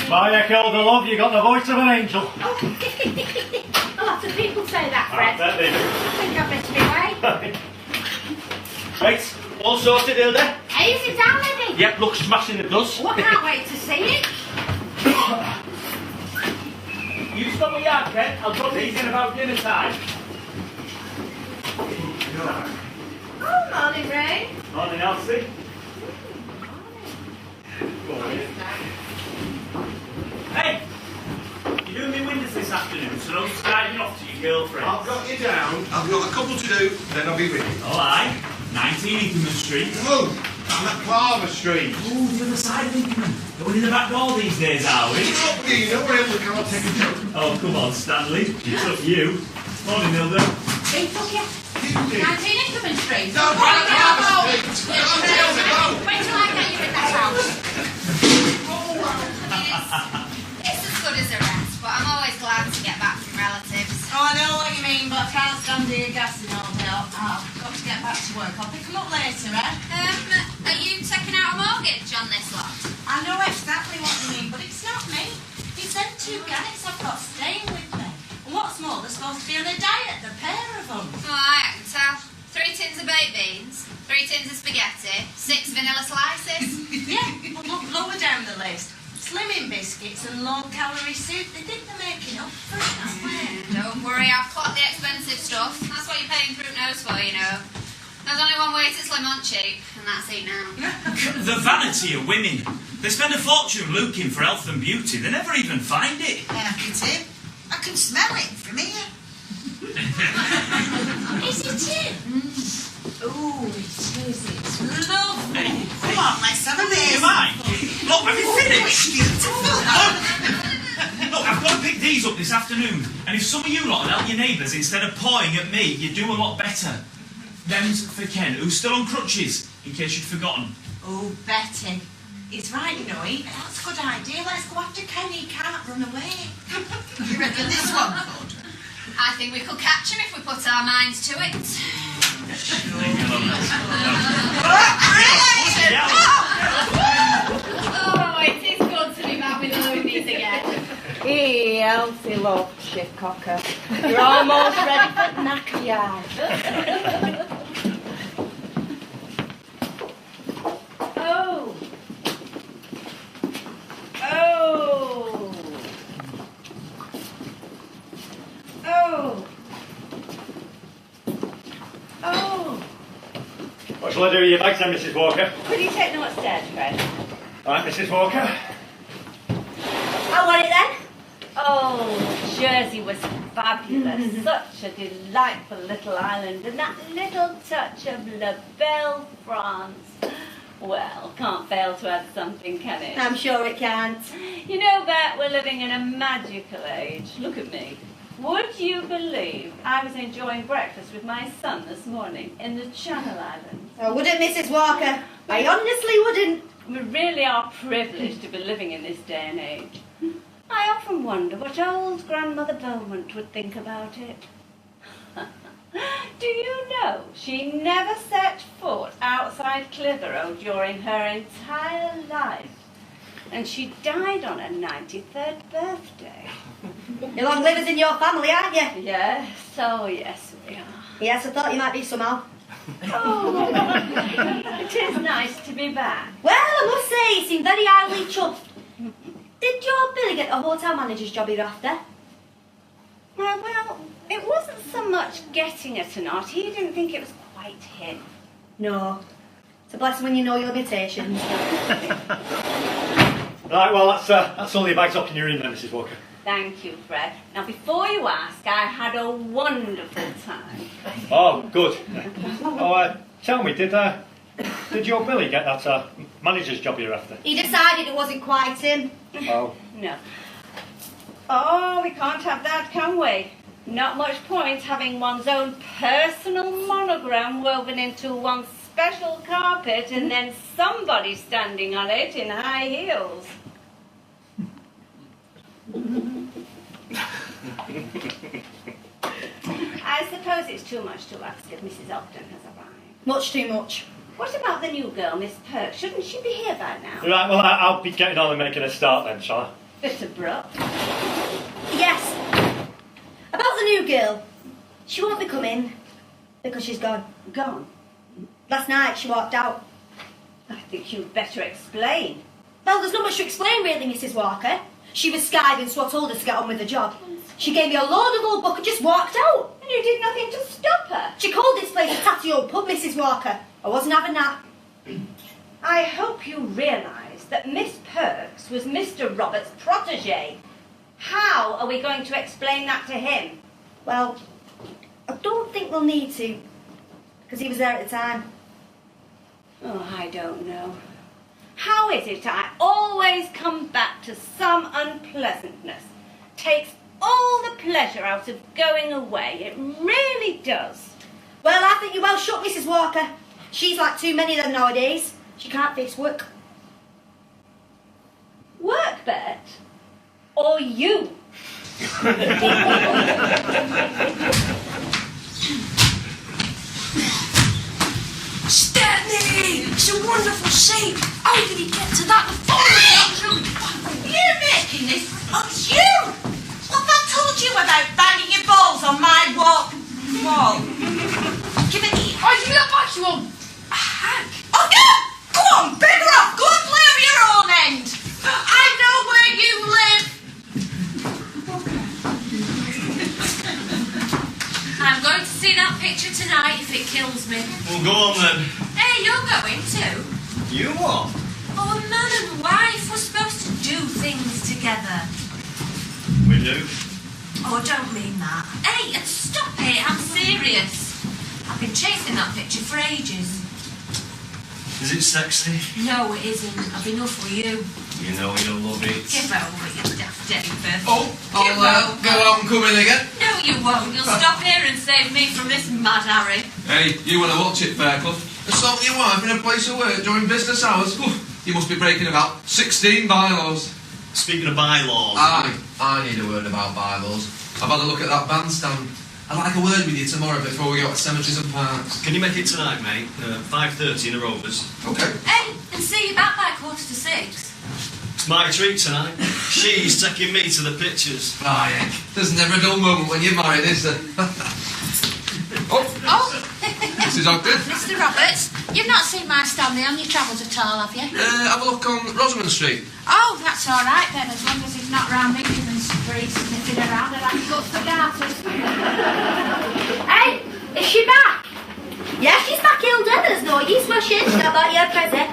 My Hilda, love, you got the voice of an angel. A lot of people say that, Fred. I bet they do. I think I've missed my way. Right, all sorted, Hilda? Hey, is it down, Eddie? Yep, looks smashing it does. Well, I can't wait to see it. You stop at yard, Ken. I'll drop these in about dinner time. Oh, morning, Ray. Morning, Elsie. Hey! You're doing me windows this afternoon, so don't start me off to your girlfriend. I've got you down. I've got a couple to do, then I'll be with you. Oh, aye. 19 Inkerman Street. No, I'm at Clover Street. Oh, the other side of Inkerman. Going in the back door these days, are we? Up here, you know where else can't take a joke. Oh, come on, Stanley. It's up you. Morning, Hilda. Wait, took you. 19 Inkerman Street. No, right, Clover Street. Wait till I get you in that house. It's as good as a rest, but I'm always glad to get back from relatives. Oh, I know what you mean, but I can't stand here gassing all day. I've got to get back to work. I'll pick them up later, eh? Are you taking out a mortgage on this lot? I know exactly what you mean, but it's not me. It's them two guys I've got staying with me. And what's more, they're supposed to be on a diet, the pair of them. Oh, I can tell. 3 tins of baked beans, 3 tins of spaghetti, 6 vanilla slices. Yeah, but look lower down the list. Slimming biscuits and low-calorie soup. They think they're making up for it that way. Don't worry, I've clocked the expensive stuff. That's what you're paying Fruit Nose for, you know. There's only one way to slim on cheap, and that's it now. The vanity of women. They spend a fortune looking for health and beauty. They never even find it. It's him. I can smell it from here. Is it him? Oh, it is. It's lovely. Come on, let's have a Do bit. you mind? Look, have you finished? Look, I've got to pick these up this afternoon. And if some of you lot will help your neighbours instead of pawing at me, you'd do a lot better. Them's for Ken, who's still on crutches, in case you'd forgotten. Oh, Betty. He's right, you know. That's a good idea. Let's go after Ken. He can't run away. You reckon this one could? I think we could catch him if we put our minds to it. Oh, it is good to be back with the movies again. Hey, healthy love, shitcocker. You're almost ready for knacker yard. Oh. Oh. Oh. Oh. What shall I do with your bags then, Mrs. Walker? Could you take them upstairs, Fred? All right, Mrs. Walker. I want it then. Oh, Jersey was fabulous. Such a delightful little island. And that little touch of La Belle France. Well, can't fail to add something, can it? I'm sure it can't. You know, Bet, we're living in a magical age. Look at me. Would you believe I was enjoying breakfast with my son this morning in the Channel Islands? I wouldn't, Mrs. Walker. I honestly wouldn't. We really are privileged to be living in this day and age. I often wonder what old Grandmother Beaumont would think about it. Do you know she never set foot outside Clitheroe during her entire life? And she died on her 93rd birthday. You're long livers in your family, aren't you? Yes, oh yes we are. Yes, I thought you might be somehow. Oh, it is nice to be back. Well, I must say, you seem very highly chuffed. Did your Billy get the hotel manager's job you're after? Well, it wasn't so much getting it or not. He didn't think it was quite him. No. It's a blessing when you know your limitations. Right, well, that's all your bags up in your room then, Mrs. Walker. Thank you, Fred. Now, before you ask, I had a wonderful time. Oh, good. Oh, tell me, did your Billy get that manager's job you're after? He decided it wasn't quite him. Oh. No. Oh, we can't have that, can we? Not much point having one's own personal monogram woven into one's special carpet and then somebody standing on it in high heels. I suppose it's too much to ask if Mrs. Ogden has arrived. Much too much. What about the new girl, Miss Perk? Shouldn't she be here by now? Right, well, I'll be getting on and making a start then, shall I? Bit abrupt. Yes. About the new girl. She won't be coming because she's gone. Gone. Last night she walked out. I think you'd better explain. Well, there's not much to explain really, Mrs. Walker. She was skiving, so I told her to get on with the job. She gave me a load of old book and just walked out. And you did nothing to stop her. She called this place a tatty old pub, Mrs. Walker. I wasn't having that. I hope you realise that Miss Perks was Mr. Roberts' protégé. How are we going to explain that to him? Well, I don't think we'll need to, because he was there at the time. Oh, I don't know. How is it I always come back to some unpleasantness? Takes all the pleasure out of going away. It really does. Well, I think you're well shut, Mrs. Walker. She's like too many of them nowadays. She can't face work. Work, Bet? Or you? Stepney! It's a wonderful shape! How did he get to that before? You're making this? Oh, it's you! What have I told you about banging your balls on my wall? Give it here. Oh, give me that back, you want? A hag? Oh, no! Go on, bigger up! Go and play on your own end! I know where you live! I'm going to see that picture tonight if it kills me. Well, go on then. Hey, you're going too? You what? Oh, a man and wife, we're supposed to do things together. We do. Oh, I don't mean that. Hey, stop it, I'm serious. I've been chasing that picture for ages. Is it sexy? No, it isn't. I've enough with you. You know you'll love it. Give over, you daft David. Oh, I'll go out and come in again. No, you won't. You'll stop here and save me from this mad Harry. Hey, you want to watch it, Fairclough? Assault your wife in a place of work during business hours? Ooh, you must be breaking about 16 bylaws. Speaking of bylaws. I need a word about bylaws. I've had a look at that bandstand. I'd like a word with you tomorrow before we go to cemeteries and parks. Can you make it tonight, mate? 5:30 in the Rovers. Okay. Hey, and see you back by 5:45. It's my treat tonight. She's taking me to the pictures. Ah, yeah. There's never a dull moment when you're married, is there? Oh, Mrs. Ogden. Mr. Roberts, you've not seen my Stanley on your travels at all, have you? Have a look on Rosamond Street. Oh, that's all right then, as long as he's not round Michigan Street sniffing around and like guts for garters. Hey, is she back? Yeah, she's back, Hilda. There's no use mushing. She's not got your present.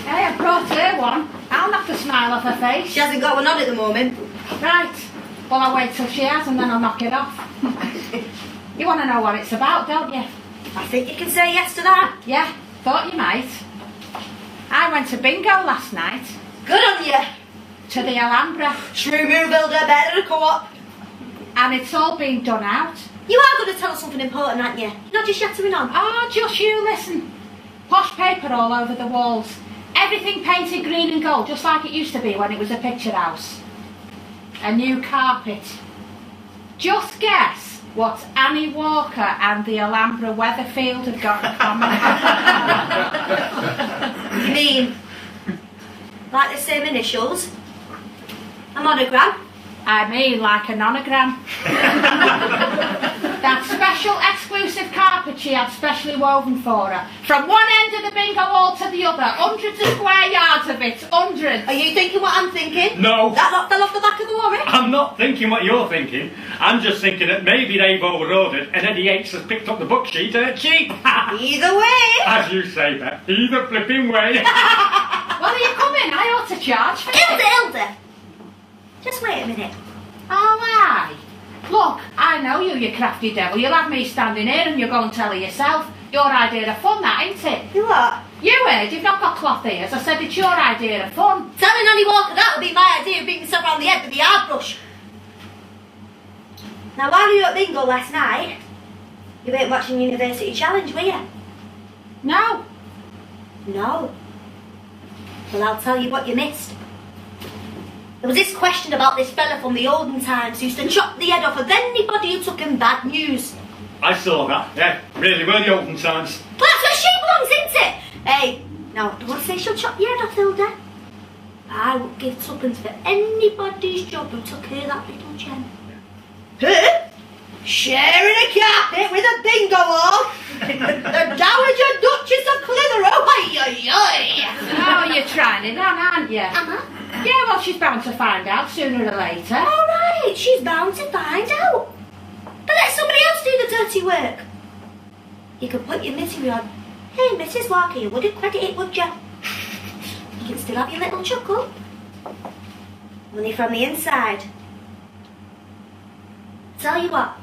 Hey, I brought her one. I'll knock the smile off her face. She hasn't got one on at the moment. Right. Well, I'll wait till she has and then I'll knock it off. You want to know what it's about, don't you? I think you can say yes to that. Yeah, thought you might. I went to bingo last night. Good on you. To the Alhambra. Shrew move builder, better than a co-op. And it's all been done out. You are going to tell us something important, aren't you? You're not just yattering on. Oh, just you listen. Posh paper all over the walls. Everything painted green and gold, just like it used to be when it was a picture house. A new carpet. Just guess what Annie Walker and the Alhambra Weatherfield have got in common. You mean like the same initials? A monogram? I mean like a nonogram. That special exclusive carpet she had specially woven for her. From one end of the bingo hall to the other. Hundreds of square yards of it. Hundreds. Are you thinking what I'm thinking? No. That lot fell off the back of the lorry? I'm not thinking what you're thinking. I'm just thinking that maybe they've overrode it and Eddie Yates has picked up the book sheet and it's cheap. Either way. As you say, Beth. Either flipping way. Well, are you coming? I ought to charge for it. Hilda. Just wait a minute. Oh, aye. Look, I know you, you crafty devil. You'll have me standing here and you'll go and tell her yourself. Your idea of fun, that, ain't it? You what? You heard, you've not got cloth ears. I said it's your idea of fun. Telling Annie Walker that would be my idea of beating myself around the head with the hard brush. Now, while you were at bingo last night, you weren't watching University Challenge, were you? No. No. Well, I'll tell you what you missed. There was this question about this fella from the olden times who used to chop the head off of anybody who took him bad news. I saw that. Yeah, really were the olden times. Well, that's where she belongs, isn't it? Hey, now, I don't want to say she'll chop your head off, Hilda. I would give twopence for anybody's job who took care of that little gem. Her? Sharing a carpet with a bingo hall? The Dowager Duchess of Clitheroe? Oh, you're trying it on, aren't you? Am I? Yeah, well, she's bound to find out sooner or later. All right, she's bound to find out. But let somebody else do the dirty work. You could put your misery on. Hey, Mrs. Walker, you wouldn't credit it, would you? You can still have your little chuckle. Only from the inside. Tell you what.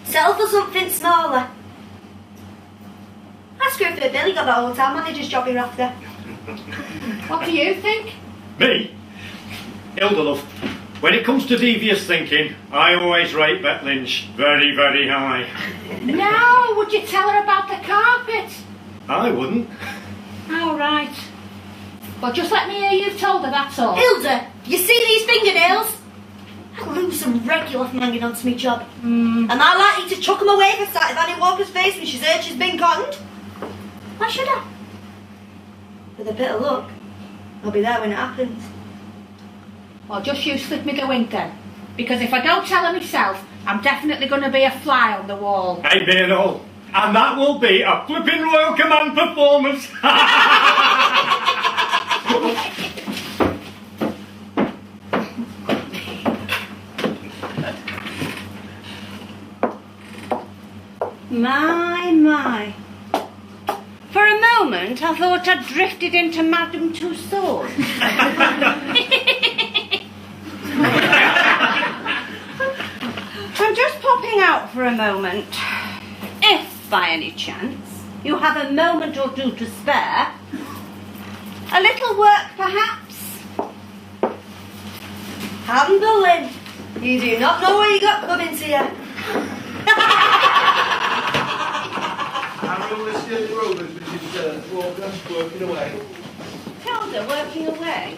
Settle for something smaller. Ask her if her Billy got the hotel manager's job you're after. What do you think? Me? Hilda, love, when it comes to devious thinking, I always rate Bet Lynch very, very high. No, would you tell her about the carpet? I wouldn't. All right. Well, just let me hear you've told her, that's all. Hilda, you see these fingernails? I'd lose them regular from hanging on to me job. Am I likely to chuck them away for sight of Annie Walker's face when she's heard she's been conned? Why should I? With a bit of luck, I'll be there when it happens. Well, just you slip me the wink then. Because if I don't tell her myself, I'm definitely going to be a fly on the wall. Hey, Beardall, and that will be a flipping Royal Command performance. My. For a moment, I thought I'd drifted into Madame Tussauds. I'm just popping out for a moment. If, by any chance, you have a moment or two to spare. A little work, perhaps? Handling. You do not know what you got coming to you. I'm going to steal the rovers, Mrs. Walker, working away. Hilda working away.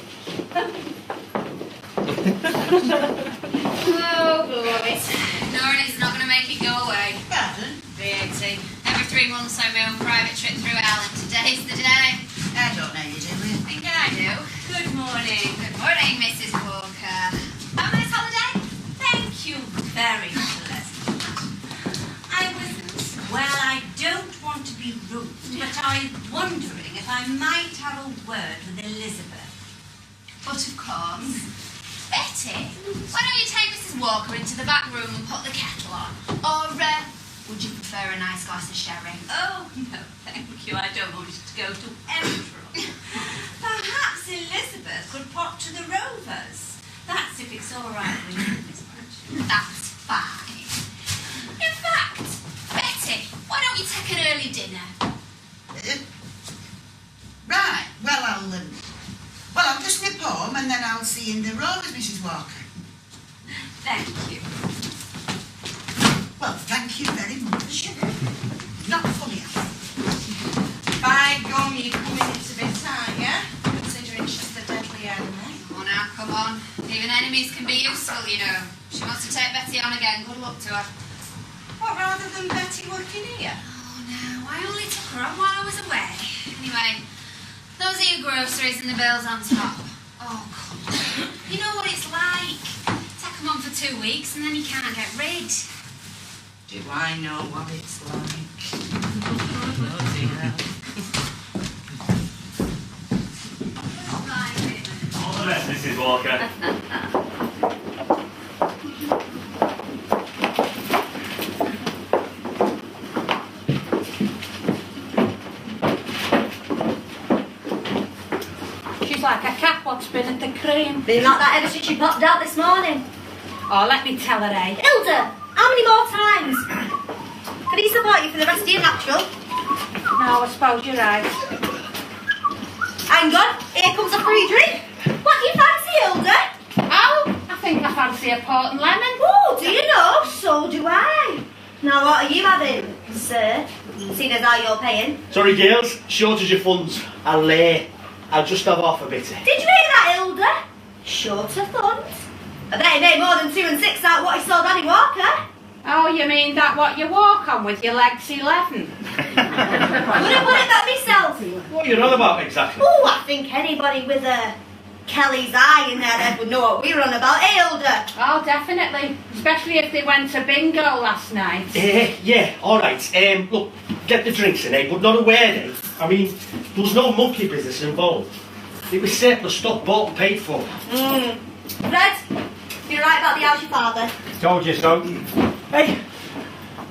Oh, glories. Knowing it's not going to make it go away. Pardon? VAT. Every 3 months I my own private trip through Ireland. Today's the day. I don't know you, do we? I think I do. Good morning. Good morning, Mrs. Walker. Have a nice holiday? Thank you very much, Leslie. Well, I don't want to be rude, but I'm wondering if I might have a word with Elizabeth. But of course. Betty, why don't you take Mrs. Walker into the back room and put the kettle on? Or would you prefer a nice glass of sherry? Oh, no, thank you. I don't want it to go to any trouble. Perhaps Elizabeth could pop to the Rovers. That's if it's all right with you, Miss Blanche. That's fine. In fact, Betty, why don't you take an early dinner? Right, well, I'll just nip home and then I'll see you in the Rovers, Mrs. Walker. Thank you. Well, thank you very much. Not funny, By gum, you're coming into a bit tight, yeah? Considering she's the deadly enemy. Oh, now, come on. Even enemies can be useful, you know. She wants to take Betty on again. Good luck to her. What, rather than Betty working here? Oh, no. I only took her on while I was away. Anyway, those are your groceries and the bills on top. Oh, come on. You know what it's like. Take them on for 2 weeks and then you can't get rid. Do I know what it's like? All the best, Mrs. Walker. She's like a cat what's been at the cream. Been like that ever since she popped out this morning. Oh, let me tell her, eh? Hilda, how many more times? Can he support you for the rest of your natural? No, I suppose you're right. Hang on, here comes a free drink. What do you fancy, Hilda? Oh, I think I fancy a port and lemon. Oh, do you know? So do I. Now, what are you having, sir? Seeing as how you're paying. Sorry, girls, shortage of funds. I'll just have off a bit. Did you hear that, Hilda? Short of funds. I bet he made more than 2 and 6 out of what he sold Annie Walker. Oh, you mean that what you walk on with your legs 11? Wouldn't put it back myself. about to you. What are you on about exactly? Oh, I think anybody with a Kelly's eye in their head would know what we were on about, eh, Hilda? Oh, definitely. Especially if they went to bingo last night. Yeah, alright. Look, get the drinks in, but not a word, eh? I mean, there was no monkey business involved. It was surplus stock bought and paid for. Fred, you're right about the house your father. Told you so. Hey,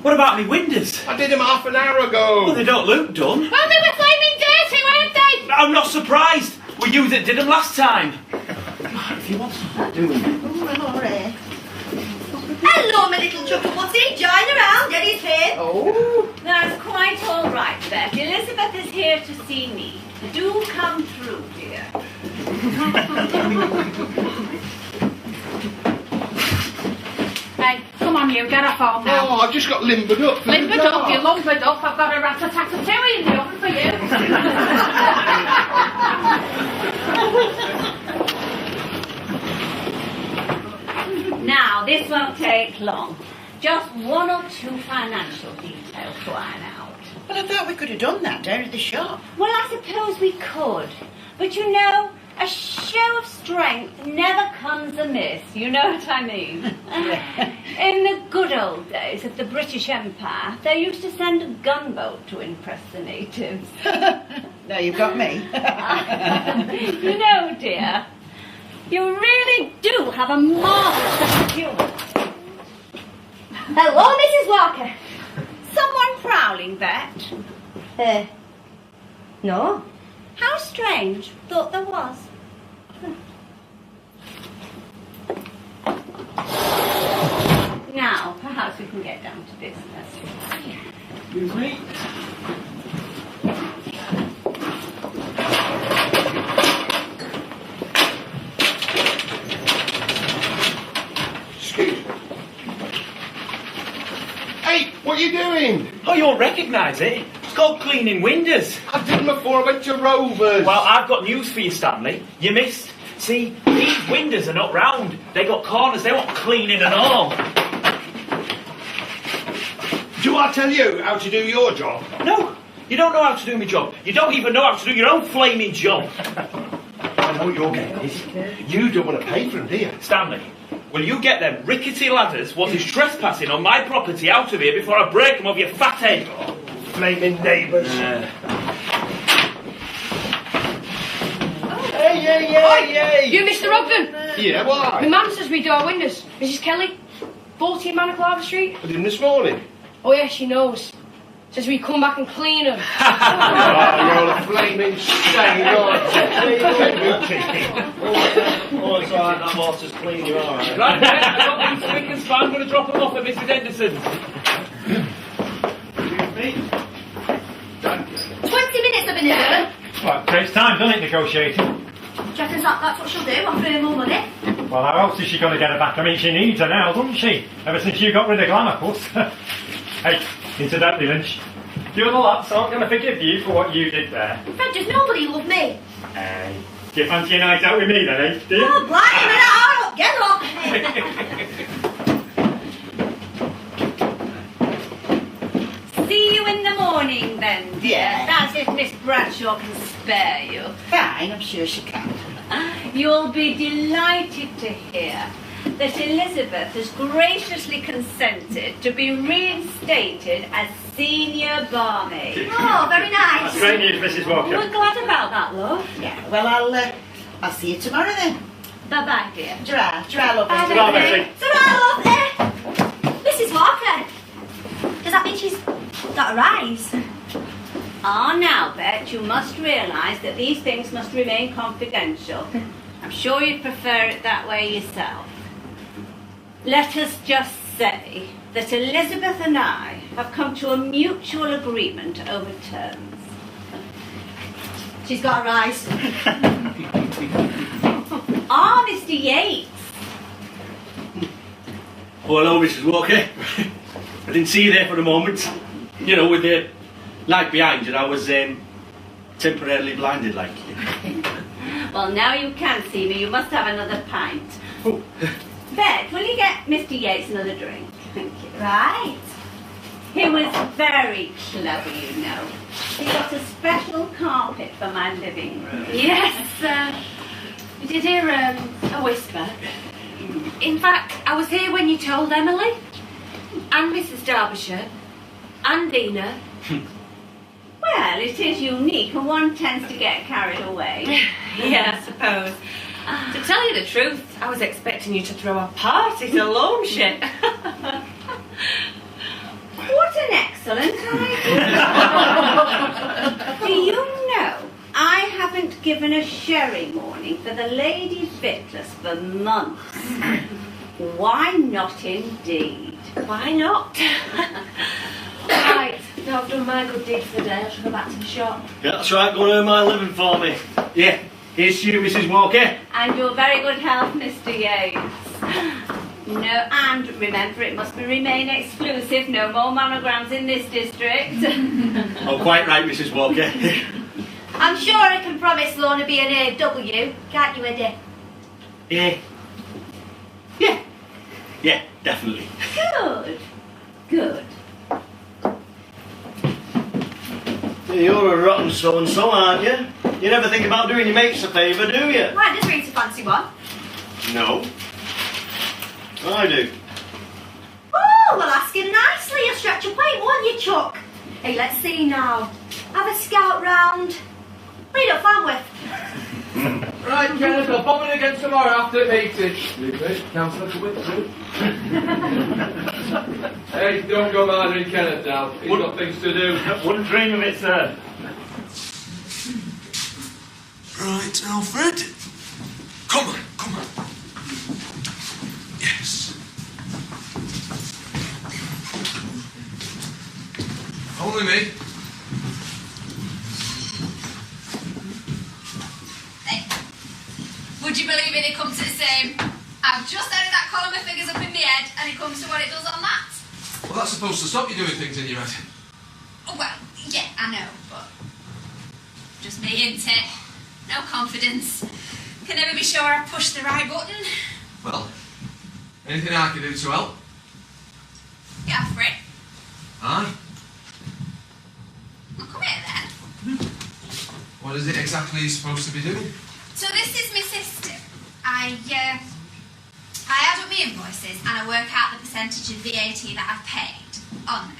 what about me windows? I did them half an hour ago. Well, they don't look done. Well, they were flaming dirty, weren't they? I'm not surprised. Were you that did them last time? If you want to do them. Hello, my little chuckle-putty. Join around, Eddie's here. Oh, that's quite all right, Bet. Elizabeth is here to see me. Do come through, dear. Hey, come on you, get off home now. Oh, I've just got limbered up. Limbered up, you lumbered up. I've got a rat-a-tat-a-tooey in the oven for you. Now, this won't take long. Just one or two financial details to iron out. Well, I thought we could have done that down at the shop. Well, I suppose we could. But you know, a show of strength never comes amiss. You know what I mean? In the good old days of the British Empire, they used to send a gunboat to impress the natives. Now you've got me. You know, dear, you really do have a marvellous sense of humour. Hello, Mrs. Walker. Someone prowling, Bet? No. How strange. Thought there was. Now, perhaps we can get down to business. Excuse me. Excuse me. Hey, what are you doing? Oh, you'll recognise it. It's called cleaning windows. I did them before I went to Rovers. Well, I've got news for you, Stanley. You missed. See, these windows are not round. They got corners. They want cleaning and all. Do I tell you how to do your job? No, you don't know how to do my job. You don't even know how to do your own flaming job. I know what your game is. You don't want to pay for them, do you? Stanley, will you get them rickety ladders what is trespassing on my property out of here before I break them off your fat head? Flaming neighbours. Hey! You, Mr. Ogden? Yeah, why? My man says we do our windows. Mrs. Kelly, 14 Manaclava Street. I did them this morning. Oh, yeah, she knows. Says we come back and clean them. Oh, you're a flaming stain, aren't you? Oh, it's alright, that water's clean, you're alright. Right, Ben, I've got these spick and span. I'm going to drop them off at Mrs. Henderson's. 20 minutes I've been here. Well, it takes time, doesn't it, negotiating? Do you reckon that's what she'll do? Offer her more money? Well, how else is she going to get her back? I mean, she needs her now, doesn't she? Ever since you got rid of Glamourpuss. Hey, incidentally, Lynch, the other lads aren't going to forgive you for what you did there. Fred, does nobody love me? Hey, do you fancy a night out with me then, eh? Do you? Oh, blind minute, I'll get off. See you in the morning then, dear. Yeah. That's if Miss Bradshaw can spare you. Fine, I'm sure she can. You'll be delighted to hear that Elizabeth has graciously consented to be reinstated as senior barmaid. Oh, very nice. That's great news, Mrs. Walker. We're glad about that, love. Yeah, well, I'll see you tomorrow then. Bye-bye, dear. Dra, love. Bye, Ta-ra, baby. Betty. Ta-ra, love. Mrs. Walker. Does that mean she's got a rise? Ah, now, Bet, you must realise that these things must remain confidential. I'm sure you'd prefer it that way yourself. Let us just say that Elizabeth and I have come to a mutual agreement over terms. She's got a rise. Ah, Mr. Yates. Oh, hello, Mrs. Walker. I didn't see you there for a moment. You know, with the light behind you, I was temporarily blinded, like. Well, now you can see me. You must have another pint. Oh. Bet, will you get Mr. Yates another drink? Thank you. Right. He was very clever, you know. He got a special carpet for my living room. Yes, we did hear a whisper. In fact, I was here when you told Emily, and Mrs. Derbyshire, and Dina. Well, it is unique, and one tends to get carried away. Yeah, I suppose. To tell you the truth, I was expecting you to throw a party to launch it. What an excellent idea! Do you know, I haven't given a sherry morning for the ladies' victuals for months. Why not indeed? Why not? Right, now I've done my good deed for the day, I shall go back to the shop. Yeah, that's right, go and earn my living for me. Yeah, here's to you, Mrs. Walker. And your very good health, Mr. Yates. No, and remember, it must remain exclusive. No more monograms in this district. Oh, quite right, Mrs. Walker. I'm sure I can promise Lorna be an AW, can't you, Eddie? Yeah, definitely. Good. You're a rotten so-and-so, aren't you? You never think about doing your mates a favour, do you? Why, just bring to fancy one. No. I do. Oh, well, ask him nicely. You'll stretch your weight, won't you, Chuck? Hey, let's see now. Have a scout round. What are you fun with? Right, Kenneth, I'll bomb it again tomorrow after the meeting. Councillor to withdraw. Hey, don't go murdering Kenneth now. He's got things to do. Wouldn't dream of it, sir. Right, Alfred. Come on. Yes. Only me. Would you believe it comes to the same? I've just added that column of figures up in my head and it comes to what it does on that. Well, that's supposed to stop you doing things in your head. Oh, well, yeah, I know, but just me, ain't it? No confidence. Can never be sure I've pushed the right button. Well, anything I can do to help? Yeah, Fred. Aye. Well, come here then. What is it exactly you're supposed to be doing? So this is my system. I add up my invoices and I work out the percentage of VAT that I've paid on them.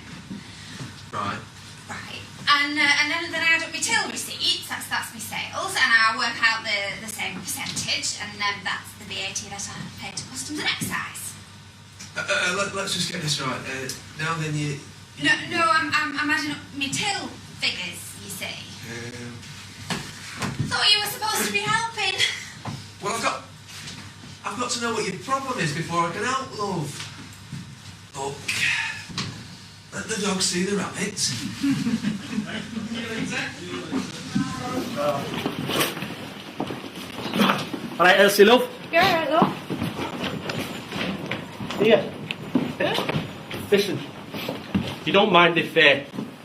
Right. Right. And then I add up my till receipts, that's my sales, and I work out the same percentage, and then that's the VAT that I've paid to customs and excise. Let's just get this right. Now then you... No, I'm adding up my till figures, you see. Thought you were supposed to be helping. Well, I've got to know what your problem is before I can help, love. Look, let the dog see the rabbit. All right, Elsie, love. You're alright, love. Here. Listen, you don't mind if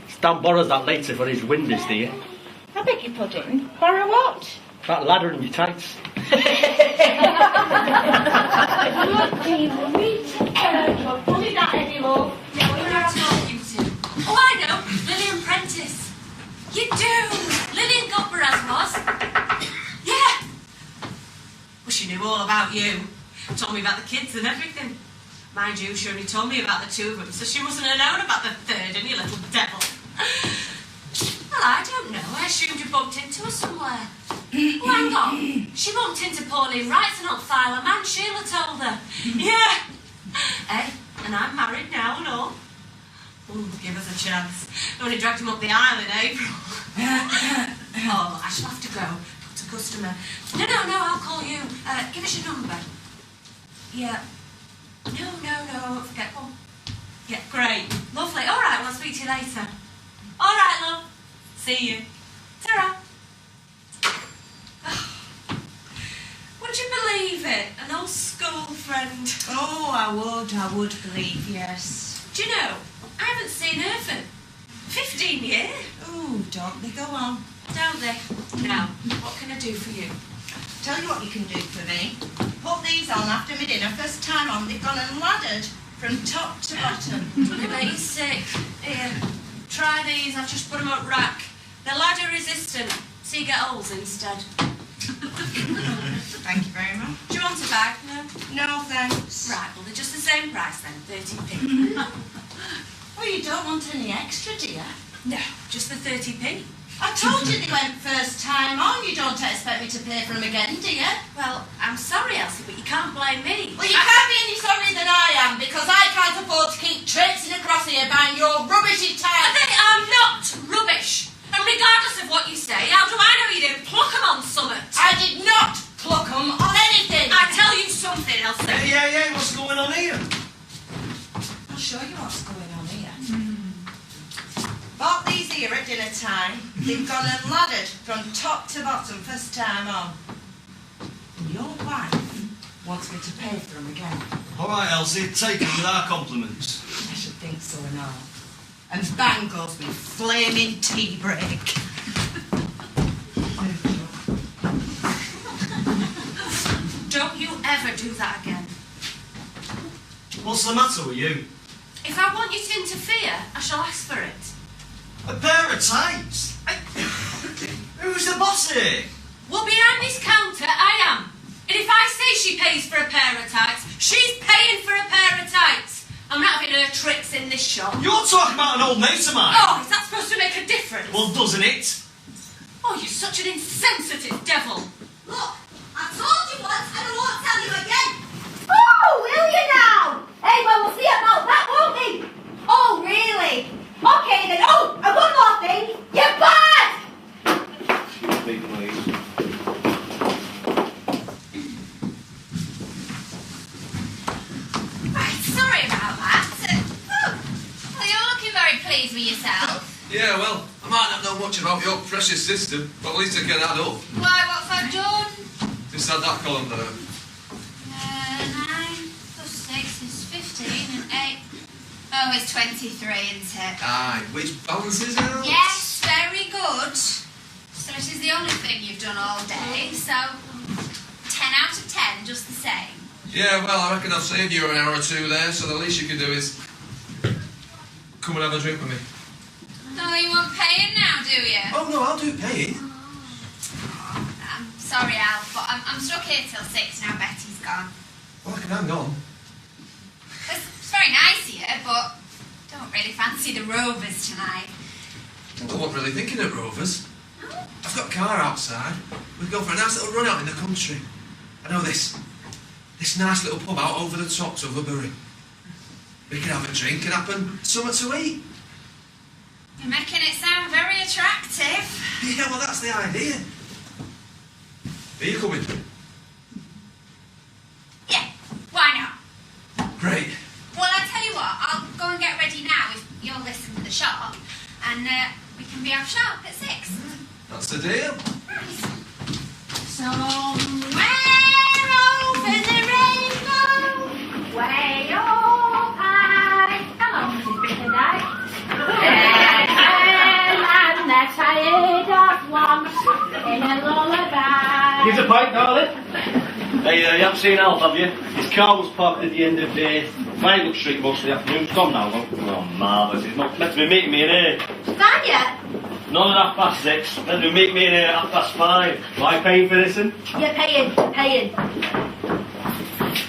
Stan borrows that later for his windows, do you? I beg your pudding. Borrow what? That ladder and your tights. Bloody Rita Kershaw. Pull it out, Eddie, love. No, who am I talking to? Oh, I know. Lillian Prentice. You do. Lillian Gopperas was. Yeah. Well, she knew all about you. Told me about the kids and everything. Mind you, she only told me about the two of them, so she mustn't have known about the third, and you little devil. Well, I don't know. I assumed you bumped into her somewhere. Oh, hang on. She bumped into Pauline Wright's an old file, a man Sheila told her. Yeah. Eh? And I'm married now and all. Ooh, give us a chance. Only dragged him up the aisle in April. Oh, I shall have to go. Got a customer. No, I'll call you. Give us your number. Yeah. No, I won't forget. Oh. Yeah, great. Lovely. All right, well, I'll speak to you later. All right, love. See you. Ta-ra. Would you believe it? An old school friend. Oh, I would believe, yes. Do you know, I haven't seen her for 15 years. Oh, don't they go on? Don't they? Now, what can I do for you? Tell you what you can do for me. Put these on after my dinner. First time on, they've gone and laddered. from top to bottom. It makes you sick. Here, try these. I've just put them up rack. They're ladder resistant, so you get holes instead. Thank you very much. Do you want a bag? No? No, thanks. Right, well, they're just the same price then, 30p. Well, you don't want any extra, do you? No, just the 30p. I told you they went first time on. You don't expect me to pay for them again, do you? Well, I'm sorry, Elsie, but you can't blame me. Well, you can't be any sorrier than I am, because I can't afford to keep traipsing across here buying your rubbishy type. They are not rubbish. And regardless of what you say, how do I know you didn't pluck them on summit? I did not pluck them on anything. I tell you something, Elsie. Yeah, what's going on here? I'll show you what's going on here. Bought these here at dinner time. They've gone and laddered from top to bottom, first time on. And your wife wants me to pay for them again. All right, Elsie, take them with our compliments. I should think so and all. And bang goes me flaming tea break. Don't you ever do that again. What's the matter with you? If I want you to interfere, I shall ask for it. A pair of tights? Who's the boss here? Well, behind this counter, I am. And if I say she pays for a pair of tights, she's paying for a pair of tights. I'm not having her tricks in this shop. You're talking about an old mate of mine. Oh, is that supposed to make a difference? Well, doesn't it? Oh, you're such an insensitive devil. Look, I told you once and I won't tell you again. Oh, will you now? Hey, well, we'll see about that, won't we? Oh, really? Okay, then. Oh, and one more thing. You're bad! Big noise. Right, sorry about that. Well, you're looking very pleased with yourself. Yeah, well, I might not know much about your precious system, but at least I can add up. Why, what have I done? Just add that column there. 9 plus 6 is 15 and 8. Oh, it's 23, isn't it? Aye, which balances out? Yes, very good. So it is the only thing you've done all day, so 10 out of 10, just the same. Yeah, well, I reckon I've saved you an hour or two there, so the least you can do is come and have a drink with me. Oh, you want paying now, do you? Oh, no, I'll do paying. I'm sorry, Al, but I'm stuck here till 6 now Betty's gone. Well, I can hang on. It's very nice here, but don't really fancy the Rovers tonight. I wasn't really thinking of Rovers. I've got a car outside. We'd go for a nice little run out in the country. I know this nice little pub out over the tops of Bury. We can have a drink and happen something to eat. You're making it sound very attractive. Yeah, well, that's the idea. Are you coming? Yeah, why not? Great. Well, I tell you what, I'll go and get ready now if you'll listen to the shop, and we can be off sharp at 6. That's the deal. Somewhere over the rainbow, way up high. Hello, Mrs. Bitterdike. And they're tired of once in a lullaby. Here's a pint, darling. Hey, you haven't seen Alf, have you? His car was parked at the end of Viaduct Street most of the afternoon. It's gone now, though. Oh, marvellous. He's not meant to be meeting me in here. Gone yet? Not at 6:30. Meant to be meeting me in here at 5:30. Am I paying for this, then? You're paying.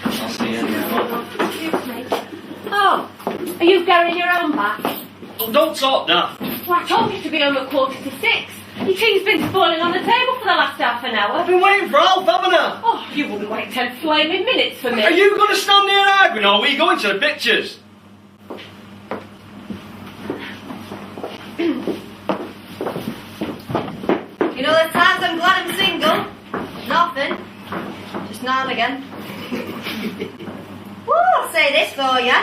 I'll see you now. Excuse me. Oh, are you going your own back? Oh, don't talk daft. Well, I told you to be home at 5:45. Your tea's been spoiling on the table for the last half an hour. I've been waiting for Alf, haven't I? Oh, you wouldn't wait 10 flaming minutes for me. Are you going to stand there arguing, or are we going to the pictures? You know, there's times I'm glad I'm single. Nothing. Just now and again. Woo, I'll say this for you.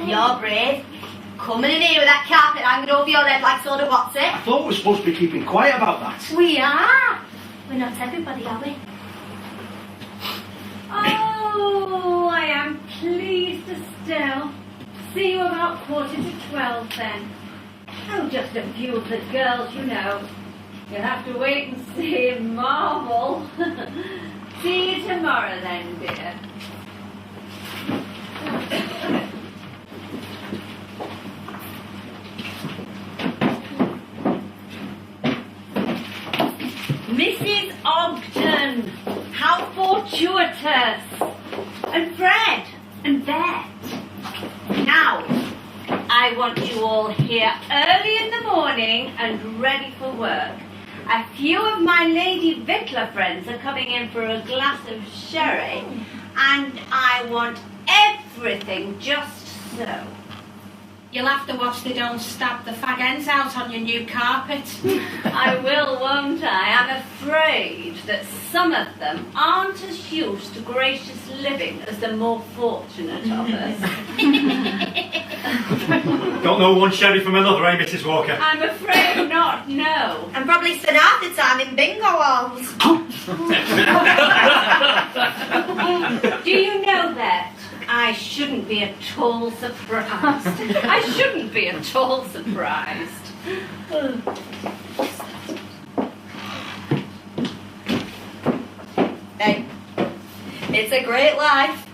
You're brave. Coming in here with that carpet hanging over your head like soda what's it? I thought we were supposed to be keeping quiet about that. We are. We're not everybody, are we? Oh, I am pleased to still. See you about 11:45 then. Oh, just a few of the girls, you know. You'll have to wait and see Marvel. See you tomorrow then, dear. And Fred. And Bet. Now, I want you all here early in the morning and ready for work. A few of my Lady Vittler friends are coming in for a glass of sherry, and I want everything just so. You'll have to watch they don't stab the fag ends out on your new carpet. I will, won't I? I'm afraid that some of them aren't as used to gracious living as the more fortunate of us. Don't know one sherry from another, eh, Mrs. Walker? I'm afraid not, no. And probably spent half the time in bingo halls. Do you know that? I shouldn't be at all surprised. I shouldn't be at all surprised. Hey, it's a great life.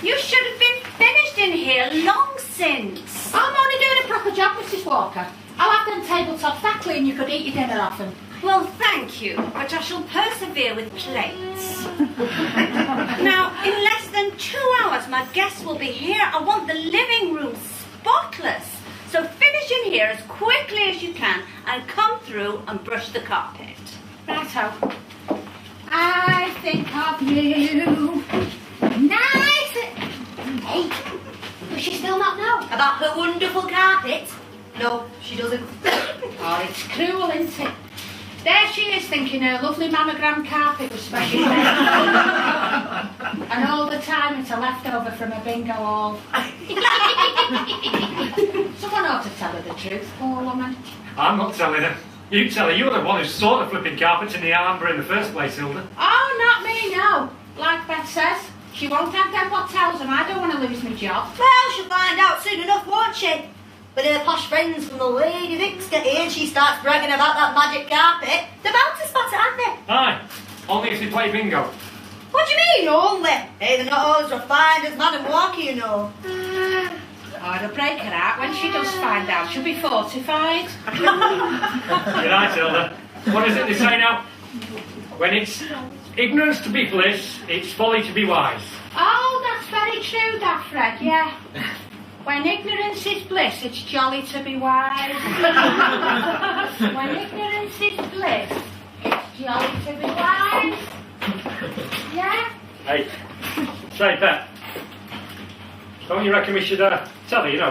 You should have been finished in here long since. I'm only doing a proper job, Mrs. Walker. I'll have them tabletops that clean you could eat your dinner off them. Well, thank you, but I shall persevere with plates. Now, in less than 2 hours, my guests will be here. I want the living room spotless. So finish in here as quickly as you can and come through and brush the carpet. Righto. I think of you. Nice. Hey, does she still not know? About her wonderful carpet? No, she doesn't. Oh, it's cruel, isn't it? There she is thinking her lovely monogrammed carpet was special. And all the time it's a leftover from a bingo hall. Someone ought to tell her the truth, poor woman. I'm not telling her. You tell her. You're the one who saw the flipping carpets in the Alhambra in the first place, Hilda. Oh, not me, no. Like Beth says, she won't have them what tells them. I don't want to lose my job. Well, she'll find out soon enough, won't she? When her posh friends from the Lady Vicks get here and she starts bragging about that magic carpet, they're bound to spot it, aren't they? Aye. Only if they play bingo. What do you mean, only? Hey, they're not always refined as Madam Walker, you know. Oh, it'll break her out when she does find out. She'll be fortified. You're right, Hilda. What is it they say now? When it's ignorance to be bliss, it's folly to be wise. Oh, that's very true, that, Fred, yeah. When ignorance is bliss, it's jolly to be wise. When ignorance is bliss, it's jolly to be wise. Yeah? Hey, say, Beth. Don't you reckon we should tell her,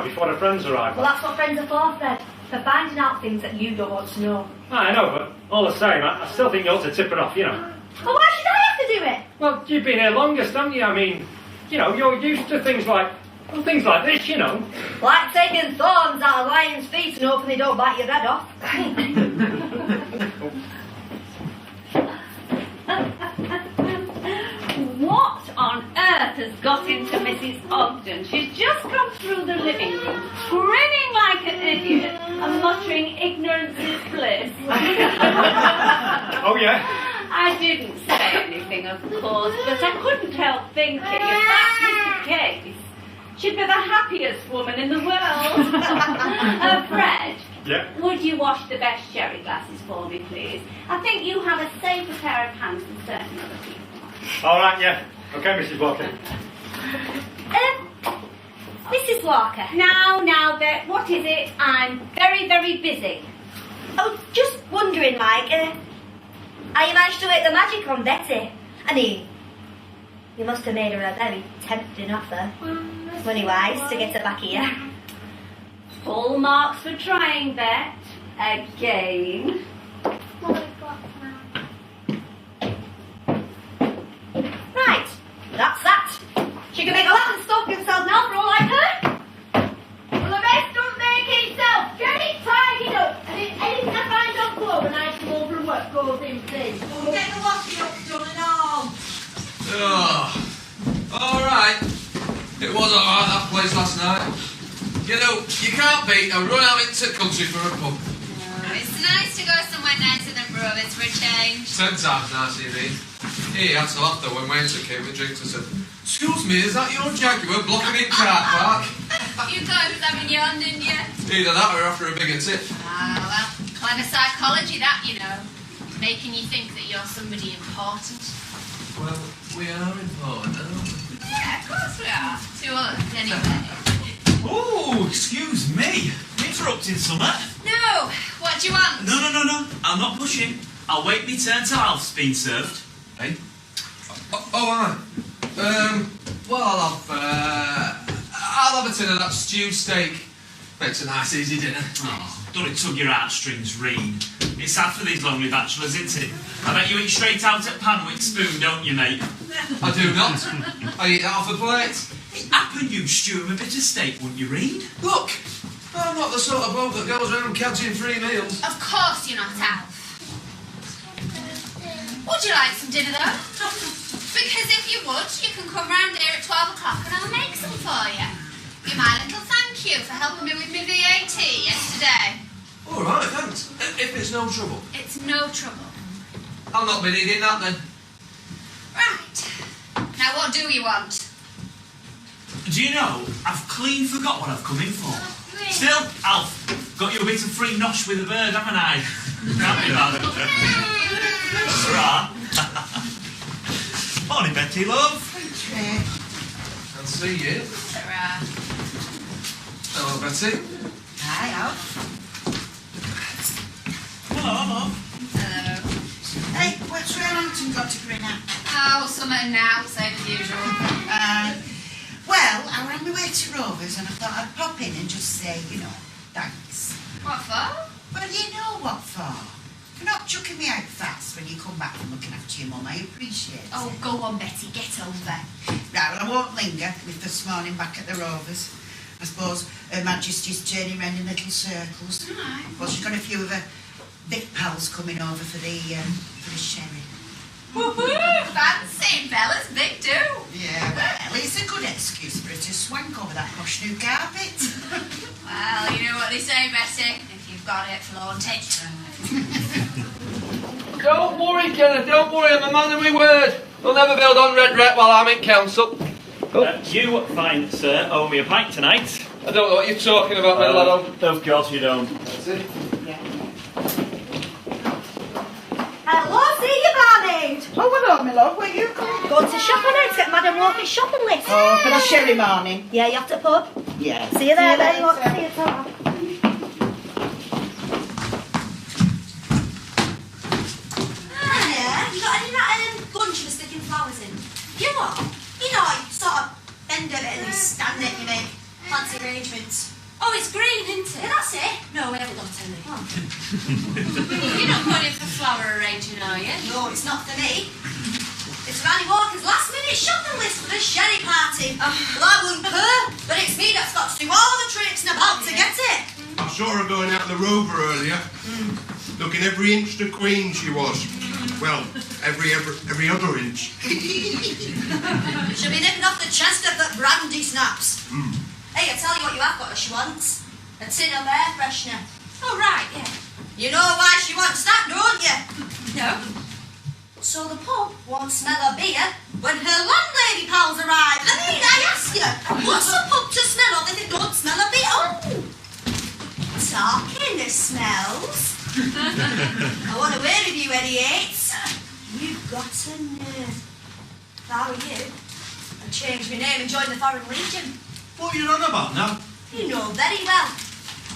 before her friends arrive? Well, that's what friends are for, Fred. For finding out things that you don't want to know. I know, but all the same, I still think you ought to tip her off, Well, why should I have to do it? Well, you've been here longest, haven't you? I mean, you're used to things like this, Like taking thorns out of lions' feet and hoping they don't bite your head off. What on earth has got into Mrs. Ogden? She's just come through the living room, grinning like an idiot and muttering ignorance is bliss. Oh, yeah? I didn't say anything, of course, but I couldn't help thinking if that was the case, she'd be the happiest woman in the world. Fred, Yeah? would you wash the best sherry glasses for me, please? I think you have a safer pair of hands than certain other people. All right, yeah. Okay, Mrs. Walker. Mrs. Walker. Now, Bet, what is it? I'm very, very busy. Oh, just wondering, how you managed to work the magic on Betty? I mean, you must have made her a very tempting offer. Well, I Money wise to get her back here. Full marks for trying that. Again. Right, that's that. She can make a lot and stalk himself now for all I heard. Well, the rest don't make itself. Get it tidied up. And if anything I find on floor when I come over and work goes in, please. We'll get the washing up done and all. Oh, all right. It was all right, that place last night. You know, you can't beat a run out into the country for a pub. Oh, it's nice to go somewhere nicer than Brothers for a change. 10 times nicer, you mean? He had to laugh though when Waiter came with drinks and said, "Excuse me, is that your Jaguar blocking in car park?" You thought he was having yawn, didn't you? Either that or after a bigger tip. Ah, well, clever psychology that, you know. Making you think that you're somebody important. Well, we are important, aren't we? Yeah, of course we are. To us, anyway. Oh, excuse me. Interrupting something? No, what do you want? No. I'm not pushing. I'll wait me turn till Alf's been served. Hey? Aye. Well, I'll have a tin of that stewed steak. Makes a nice easy dinner. Oh, don't it tug your heartstrings, Reen? It's sad for these lonely bachelors, isn't it? I bet you eat straight out at Panwick spoon, don't you, mate? I do not. I eat that off a plate. It happened you'd stew him a bit of steak, wouldn't you, Reen? Look, I'm not the sort of bloke that goes around catching free meals. Of course you're not, Alf. Would you like some dinner, though? Because if you would, you can come round here at 12 o'clock and I'll make some for you. You're my little thank you for helping me with my VAT yesterday. All right, thanks. If it's no trouble. It's no trouble. I'll not be needing that then. Right. Now what do you want? Do you know, I've clean forgot what I've come in for. Really? Still, Alf, got you a bit of free nosh with a bird, haven't I? Can't be bad. That's right. Morning, Betty, love. I'll see you. Right. Hello, Betty. Hi, Alf. Hello. Hello. Hey, what's Rollington got to grin at? Oh, something now, same as usual. Well, I ran my way to Rovers and I thought I'd pop in and just say, thanks. What for? Well, you know what for. For not chucking me out fast when you come back from looking after your mum. I appreciate it. Oh, go on, Betty, get over. Right, well, I won't linger. My first morning back at the Rovers. I suppose Her Majesty's turning round in little circles. Right. Well, she's got a few of her big pals coming over for the sherry. Woohoo! Fancy, fellas, big do. Yeah, well, it's a good excuse for her to swank over that posh new carpet. Well, you know what they say, Betty. If you've got it, flaunt it. Don't worry, Kenneth, don't worry, I'm a man of my word. We'll never build on red rep while I'm in council. You, fine sir, owe me a pint tonight. I don't know what you're talking about, my lad. Of course you don't. That's it. Hello, see you, barmaid. Oh, hello, my love. Where you going? Going to shop now to get Madam Walker's shopping list. Oh, for the sherry morning. Yeah, you have to pub. Yeah. See you there, then. later. Look, see you tomorrow. Hiya, you got any of that bunch with sticking flowers in? You what? You sort of bend it and you stand it, you make fancy arrangements. Oh, it's green, isn't it? Yeah, that's it. No, we haven't got any. Oh. You're not going in for flower arranging, are you? No, it's not for me. It's for Annie Walker's last minute shopping list for the sherry party. Well, I wouldn't care, but it's me that's got to do all the tricks and about to get it. I saw her going out in the Rover earlier. Looking every inch the queen she was. Well, every other inch. She'll be nipping off the chest of the brandy snaps. Hey, I tell you what you have got her, she wants. A tin of air freshener. Oh, right, yeah. You know why she wants that, don't you? No. So the pub won't smell of beer when her landlady pals arrive. I mean, I ask you, what's a pub to smell of if it don't smell of beer? Oh! Talking of smells. I want to wear with you, Eddie Yates. You've got a nerve. If I were you, I'd change my name and join the Foreign Legion. What are you on about now? You know very well.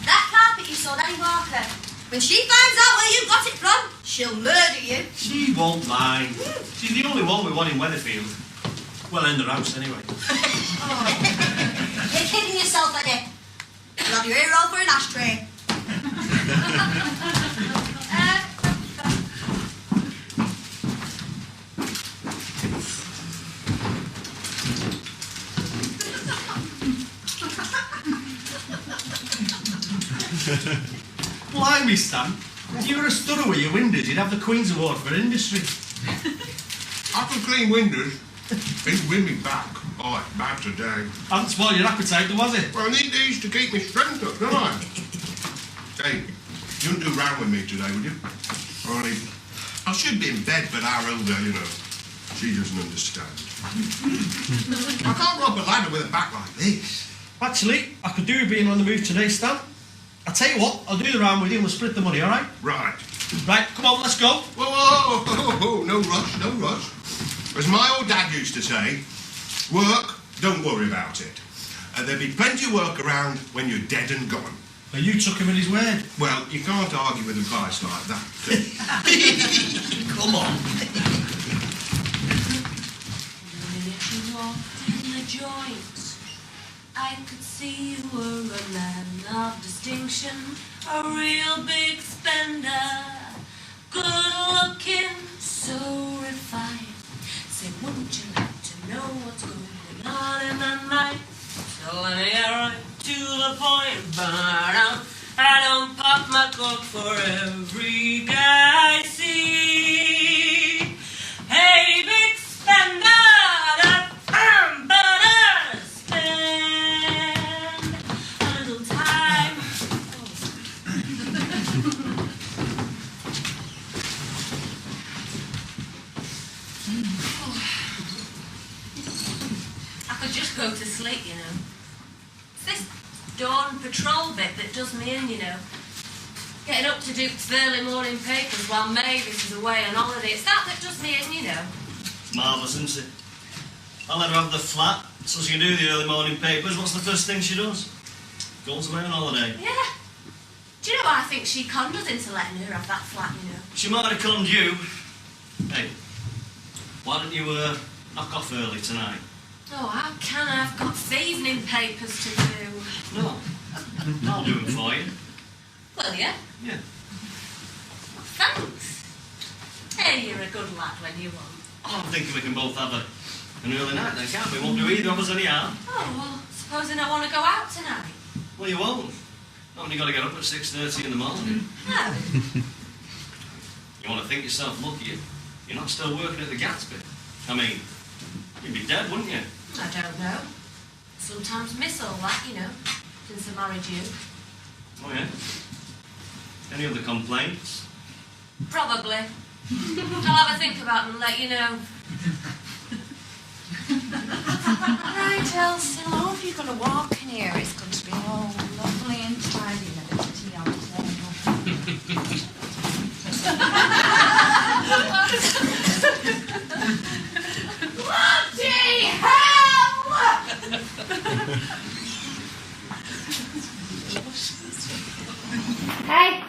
That carpet you sold Annie Walker. When she finds out where you got it from, she'll murder you. She won't mind. She's the only one we want in Weatherfield. Well, in the house, anyway. You're kidding yourself, Eddie. You'll have your ear roll for an ashtray. Blimey, Stan. If you were a studder with your windows, you'd have the Queen's Award for industry. I can clean windows. It's with me back. Oh, it's bad today. Hasn't spoiled your appetite, though, has it? Well, I need these to keep me strength up, don't I? Hey, you wouldn't do round with me today, would you? I should be in bed, but our elder, you know, she doesn't understand. I can't rob a ladder with a back like this. Actually, I could do with being on the move today, Stan. I'll tell you what, I'll do the round with you and we'll split the money, all right? Right. Right, come on, let's go. Whoa, no rush, no rush. As my old dad used to say, work, don't worry about it. There'll be plenty of work around when you're dead and gone. Well, you took him at his word. Well, you can't argue with advice like that. Come on. The minute you walked in the joint, I could see you were a man of distinction, a real big spender, good looking, so refined. Say, wouldn't you like to know what's going on in the night? So let me get right to the point, but I don't pop my cork for every guy I see. Hey, big spender, better spend a little time. I could just go to sleep, you know. It's this dawn patrol bit that does me in, you know. Getting up to Duke's early morning papers while Mavis is away on holiday. It's that does me in, you know. It's marvellous, isn't it? I'll let her have the flat so she can do the early morning papers. What's the first thing she does? Goes away on holiday. Yeah. Do you know I think she conned us into letting her have that flat, you know? She might have conned you. Hey, why don't you knock off early tonight? Oh, how can I? I've got evening papers to do. No, I'll do them for you. Well, yeah. Yeah. Thanks. Hey, you're a good lad when you want. Oh, I'm thinking we can both have an early night then, can't we? Won't do either of us any harm. Oh, well, supposing I want to go out tonight? Well, you won't. Not when you've got to get up at 6:30 in the morning. No. You want to think yourself lucky you're not still working at the Gatsby. I mean, you'd be dead, wouldn't you? I don't know. Sometimes miss all that, you know, since I married you. Oh, yeah? Any other complaints? Probably. I'll have a think about them and let you know. Right, Elsie, I hope you're going to walk in here. It's going to be all lovely and tidy and a bit of tea on the table. Bloody hell! Hey,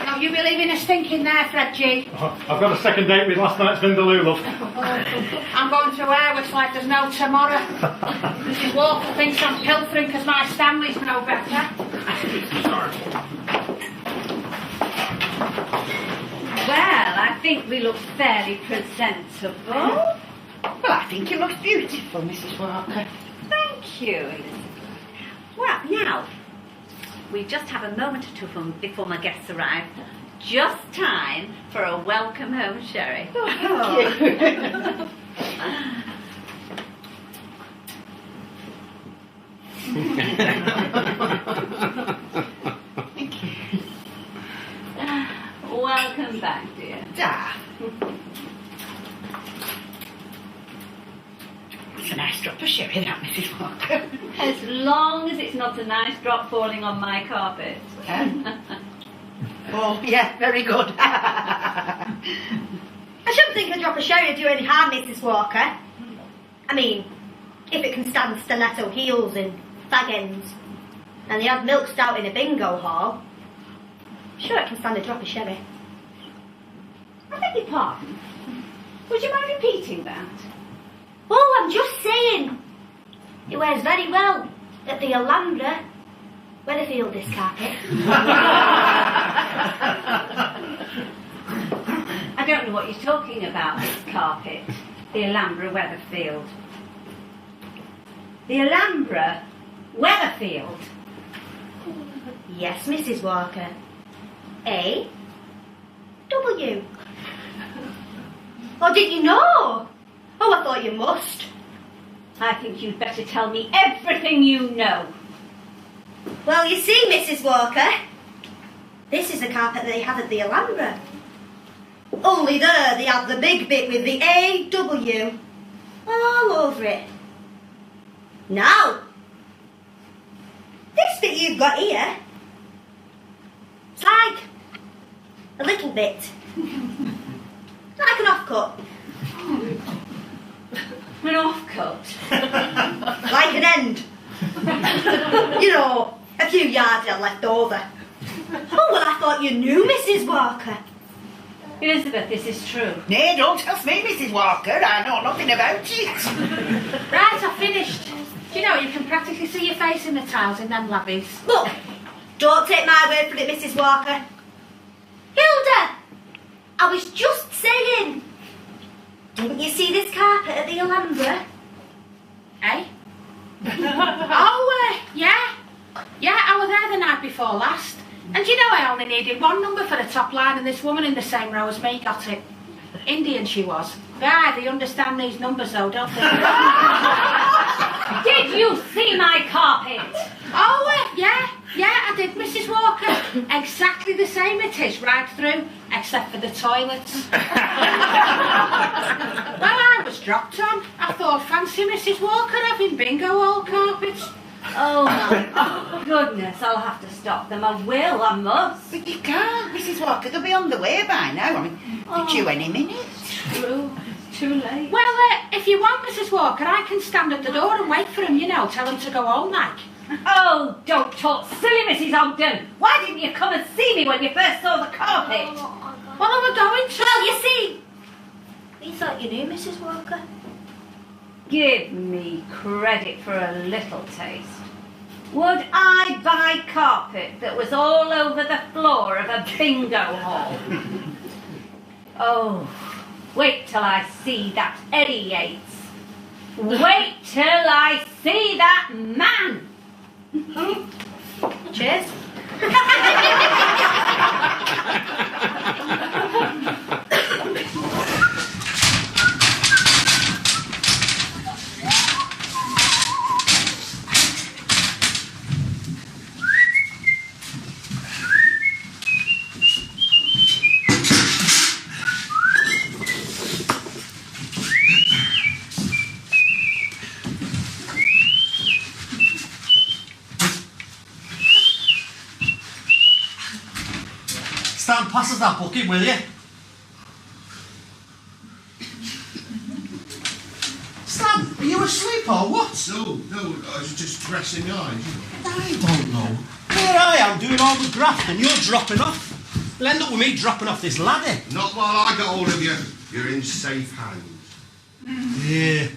don't you be leaving us thinking there, Fred G. Oh, I've got a second date with last night's Vindaloo, love. I'm going to Airways like there's no tomorrow. Mrs. Walker thinks I'm pilfering because my Stanley's no better. Well, I think we look fairly presentable. Well, I think it looks beautiful, Mrs. Walker. Thank you, Elizabeth. Well, now, we just have a moment or two before my guests arrive. Just time for a welcome home sherry. Thank you. Welcome back, dear. It's a nice drop of sherry, that, Mrs. Walker. As long as it's not a nice drop falling on my carpet. Oh, yeah, very good. I shouldn't think a drop of sherry would do any harm, Mrs. Walker. I mean, if it can stand stiletto heels and fag ends, and they have milk stout in a bingo hall, sure it can stand a drop of sherry. I beg your pardon. Would you mind repeating that? Oh, I'm just saying. It wears very well at the Alhambra, Weatherfield, this carpet. I don't know what you're talking about, this carpet. The Alhambra Weatherfield. The Alhambra Weatherfield? Yes, Mrs. Walker. A. W. Oh, did you know? Oh, I thought you must. I think you'd better tell me everything you know. Well, you see, Mrs. Walker, this is the carpet they had at the Alhambra. Only there they had the big bit with the A-W all over it. Now, this bit you've got here, it's like a little bit. Like an offcut. An offcut? Like an end. You know, a few yards you had left over. Oh, well, I thought you knew, Mrs. Walker. Elizabeth, this is true. Nay, don't tell me, Mrs. Walker. I know nothing about it. Right, I've finished. Do you know, you can practically see your face in the tiles in them labbies. Look, don't take my word for it, Mrs. Walker. Hilda, I was just saying. Didn't you see this carpet at the Alhambra? Eh? Oh, yeah. Yeah, I was there the night before last. And you know I only needed one number for the top line and this woman in the same row as me got it. Indian she was. They understand these numbers though, don't they? Did you see my carpet? Oh, yeah, I did, Mrs. Walker. Exactly the same it is, right through, except for the toilets. Well, I was dropped on. I thought, fancy Mrs. Walker having bingo all carpets. Oh my goodness, I'll have to stop them. I will, I must. But you can't, Mrs. Walker. They'll be on the way by now. I mean, they're due any minute. True. Too late. Well, if you want, Mrs. Walker, I can stand at the door and wait for them, you know, tell them to go home, like. Oh, don't talk silly, Mrs. Ogden. Why didn't you come and see me when you first saw the carpet? Well, I was going to. Well, you see, we thought you knew, Mrs. Walker. Give me credit for a little taste. Would I buy carpet that was all over the floor of a bingo hall? Oh, wait till I see that Eddie Yates. Wait till I see that man. Cheers. Stand past us that bucket, will you? Stan, are you asleep or what? No, I was just dressing eyes. I don't know. Here I am doing all the graft and you're dropping off. You'll end up with me dropping off this ladder. Not while I got hold of you. You're in safe hands. Yeah.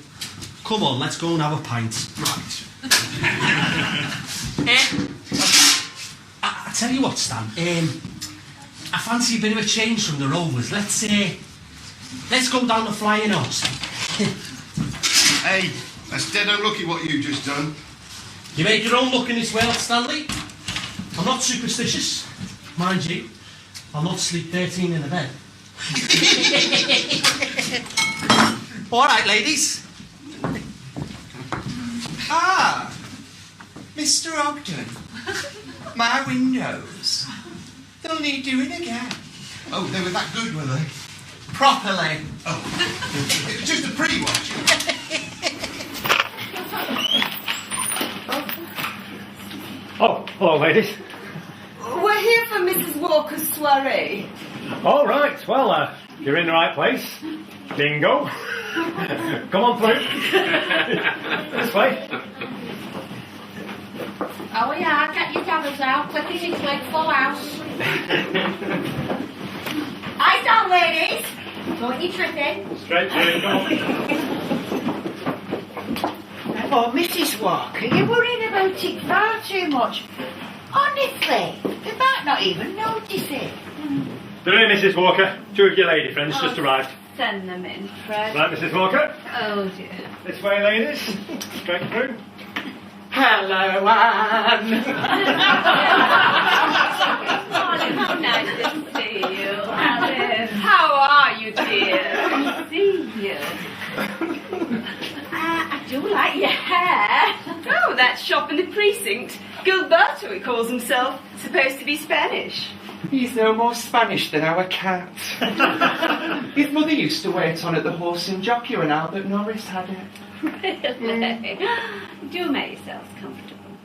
Come on, let's go and have a pint. Right. I tell you what, Stan. I fancy a bit of a change from the Rovers. Let's go down the Flying Horse. Hey, that's dead unlucky what you just done. You made your own luck in this world, Stanley. I'm not superstitious, mind you. I'll not sleep 13 in a bed. All right, ladies. Ah, Mr. Ogden. My windows. They'll need doing again. Oh, they were that good, were they? Properly. Oh, it was just a pre-wash. Oh, hello, ladies. We're here for Mrs. Walker's soiree. All right, well, you're in the right place. Bingo. Come on through. This way. Oh, yeah, get your gathers out. Clickety click, full house. Eyes down, ladies. Don't you tripping. Straight through, come on. Oh, Mrs. Walker, you're worrying about it far too much. Honestly, they might not even notice it. There, Mrs. Walker. Two of your lady friends just arrived. Send them in, Fred. Right, Mrs. Walker. Oh dear. This way, ladies. Straight through. Hello, Anne. How nice to see you, Alice. How are you, dear? I see you. I do like your hair. Oh, that shop in the precinct. Gilberto, he calls himself. Supposed to be Spanish. He's no more Spanish than our cat. His mother used to wait on at the Horse and Jockey when Albert Norris had it. Really? Do make yourselves comfortable.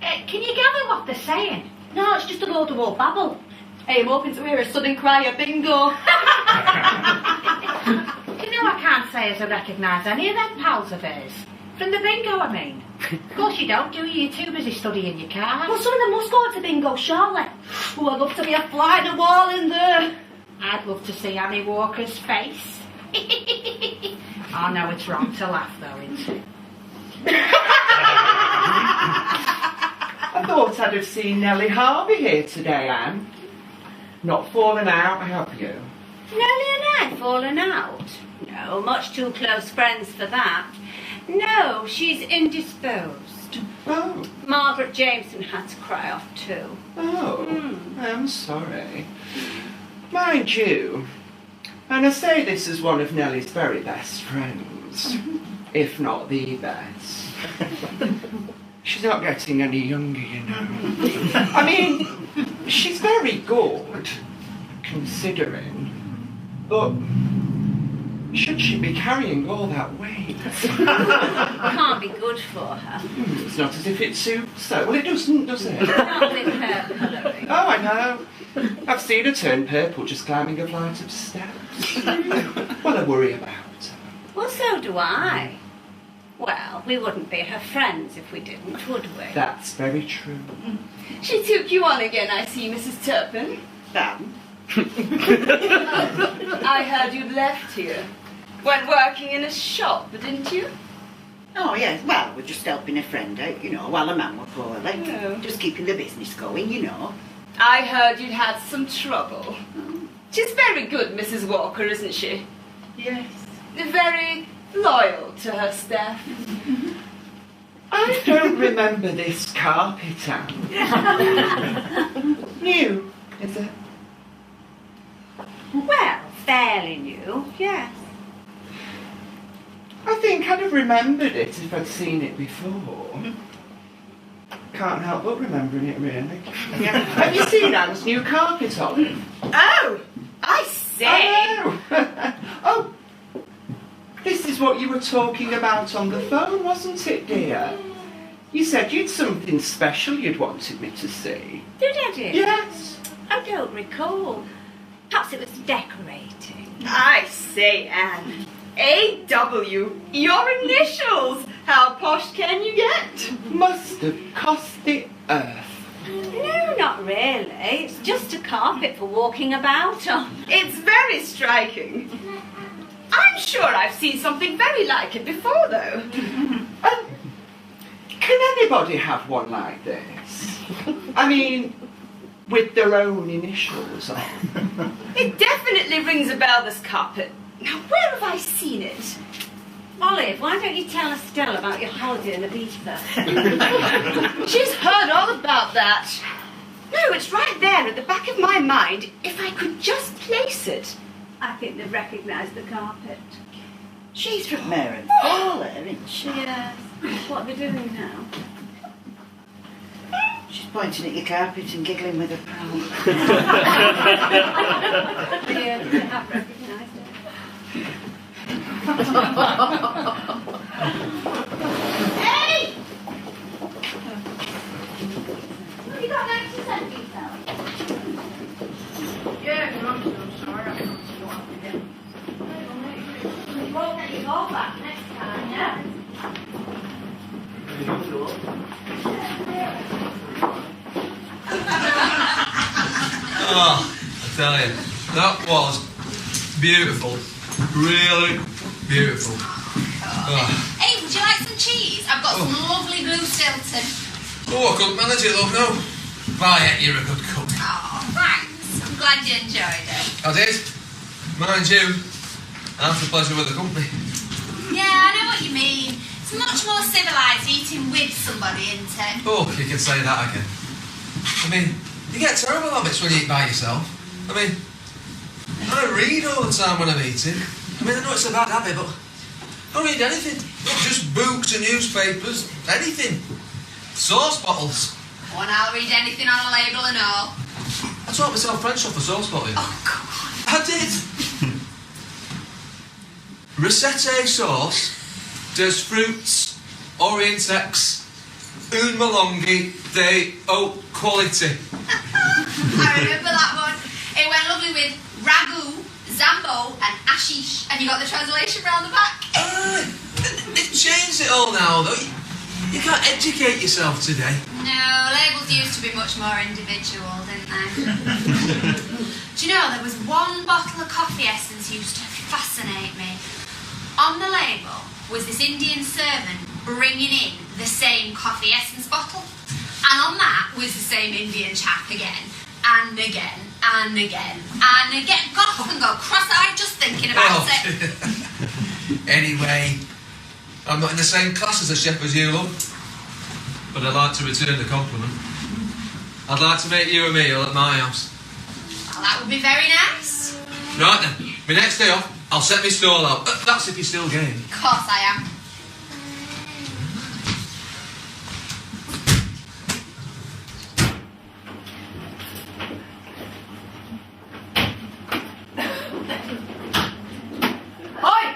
Can you gather what they're saying? No, it's just a load of old babble. Hey, I'm hoping to hear a sudden cry of bingo. You know I can't say as I recognise any of them pals of hers. From the bingo, I mean. Of course you don't, do you? You're too busy studying your cards. Well, some of them must go to bingo, surely. Oh, I'd love to be a fly on the wall in there. I'd love to see Annie Walker's face. I know it's wrong to laugh, though, isn't it? I thought I'd have seen Nellie Harvey here today, Anne. Not fallen out, have you? Nellie and I fallen out? No, much too close friends for that. No, she's indisposed. Oh. Margaret Jameson had to cry off too. Oh, I'm sorry. Mind you, and I say this as one of Nellie's very best friends, if not the best. She's not getting any younger, you know. I mean, she's very good, considering, but should she be carrying all that weight? Can't be good for her. It's not as if it suits her. Well, it doesn't, does it? Not with her colouring. Oh, I know. I've seen her turn purple just climbing a flight of steps. Well, I worry about her. Well, so do I. Well, we wouldn't be her friends if we didn't, would we? That's very true. She took you on again, I see, Mrs. Turpin. Dan? I heard you'd left here. Went working in a shop, didn't you? Oh, yes. Well, we're just helping a friend out, you know, while a man were poorly. Oh. Just keeping the business going, you know. I heard you'd had some trouble. She's very good, Mrs. Walker, isn't she? Yes. Very loyal to her staff. I don't remember this carpet, Anne. New, is it? Well, fairly new, yes. I think I'd have remembered it if I'd seen it before. Can't help but remembering it, really. Yeah. Have you seen Anne's new carpet, Olive? Oh, I say. Oh, this is what you were talking about on the phone, wasn't it, dear? You said you'd something special you'd wanted me to see. Did I, dear? Yes. I don't recall. Perhaps it was decorating. I say, Anne. A.W. Your initials. How posh can you get? Must have cost the earth. No, not really. It's just a carpet for walking about on. It's very striking. I'm sure I've seen something very like it before, though. Can anybody have one like this? I mean, with their own initials on. It definitely rings a bell, this carpet. Now, where have I seen it? Olive, why don't you tell Estelle about your holiday in Ibiza? She's heard all about that. No, it's right there at the back of my mind, if I could just place it. I think they've recognised the carpet. She's from Mare and Fowler, isn't she? Yes. What are they doing now? She's pointing at your carpet and giggling with her pal. Yeah, they have recognised it. Hey! You got 90 cent details? Yeah, I'm sorry. I can't see what happened. You won't get your ball back next time, yeah? Oh, I tell you, that was beautiful. Really beautiful. Oh. It was Would you like some cheese? I've got some lovely blue Stilton. Oh, I couldn't manage it, love, no. Violet, you're a good cook. Oh, thanks. I'm glad you enjoyed it. I did. Mind you, half the pleasure with the company. Yeah, I know what you mean. It's much more civilised eating with somebody, isn't it? Oh, you can say that again. I mean, you get terrible habits when you eat by yourself. I mean, I read all the time when I'm eating. I mean, I know it's a bad habit, but I don't read anything. Not just books and newspapers, anything. Sauce bottles. Oh, and I'll read anything on a label and all. I taught myself French off a sauce bottle. Oh, God. I did. Recette sauce, des fruits, orientex, une melongi de haute qualité. I remember that one. It went lovely with ragu, zambo, and ashish. And you got the translation round the back. They've changed it all now, though. You can't educate yourself today. No, labels used to be much more individual, didn't they? Do you know, there was one bottle of coffee essence used to fascinate me. On the label was this Indian servant bringing in the same coffee essence bottle. And on that was the same Indian chap again, and again, and again, and again. God, I can go cross-eyed just thinking about it. Anyway, I'm not in the same class as the chef as you, love. But I'd like to return the compliment. I'd like to make you a meal at my house. Well, that would be very nice. Right then, my next day off, I'll set my stall out. That's if you're still game. Of course I am. Oi!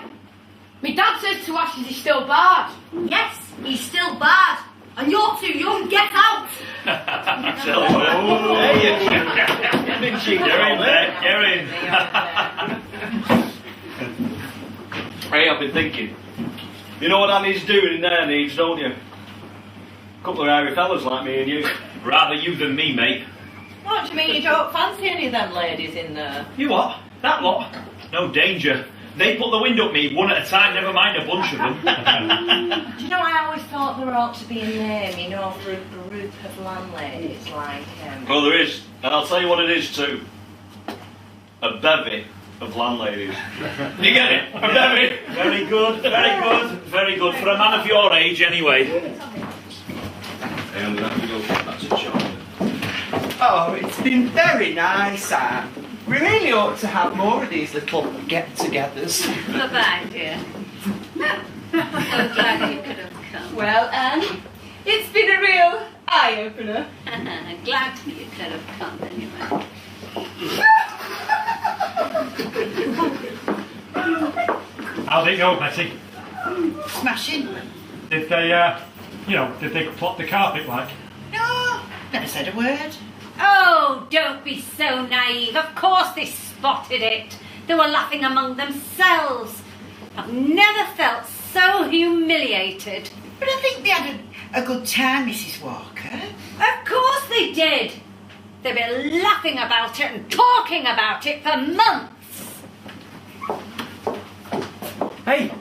My dad says to Ashes he's still barred. Yes, he's still bad. And you're too young, get out! Silly Oh, there you go. Get in there, get in. Hey, I've been thinking. You know what Annie's doing in their needs, don't you? A couple of hairy fellas like me and you. Rather you than me, mate. What do you mean you don't fancy any of them ladies in there? You what? That lot? No danger. They put the wind up me one at a time, never mind a bunch of them. Do you know, I always thought there ought to be a name, you know, for a group of landladies like Well, there is. And I'll tell you what it is too. A bevy of landladies. You get it? A bevy? Very good, very good, very good. For a man of your age, anyway. Hey, I'm going to have to go back to the shop. Oh, it's been very nice, Anne. We really ought to have more of these little get-togethers. Bye-bye, dear. So glad you could have come. Well, Anne, it's been a real eye-opener. Glad you could have come anyway. How'd it go, Betty? Smashing. Did they, did they plot the carpet like? No, never said a word. Oh, don't be so naive. Of course they spotted it. They were laughing among themselves. I've never felt so humiliated. But I think they had a good time, Mrs. Walker. Of course they did. They've been laughing about it and talking about it for months. Hey,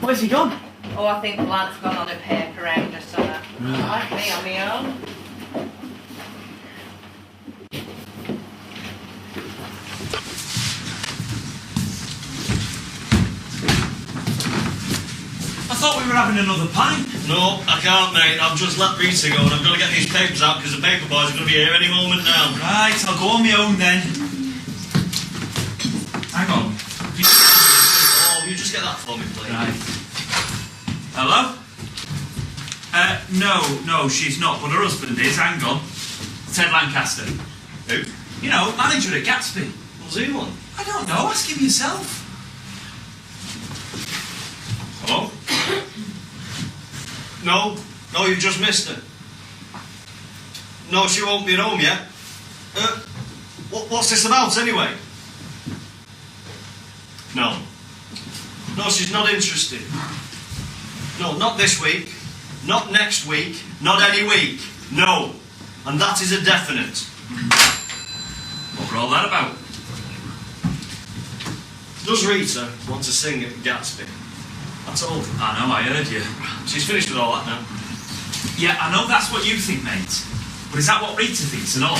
where's he gone? Oh, I think Blanche's gone on a paper round or something. Like me on my own. I thought we were having another pint. No, I can't, mate. I've just let Rita go and I've got to get these papers out because the paper boys are going to be here any moment now. Right, I'll go on my own then. Hang on. Oh, you just get that for me, please. Right. Hello? No, she's not, but her husband is. Hang on. Ted Lancaster. Who? You know, manager at Gatsby. What's he want? I don't know, ask him yourself. Hello? No, you've just missed her. No, she won't be at home yet. What's this about anyway? No, she's not interested. No, not this week, not next week, not any week. No, and that is a definite. What were all that about? Does Rita want to sing at Gatsby? I I told her. I know, I heard you. She's finished with all that now. Yeah, I know that's what you think, mate. But is that what Rita thinks and all?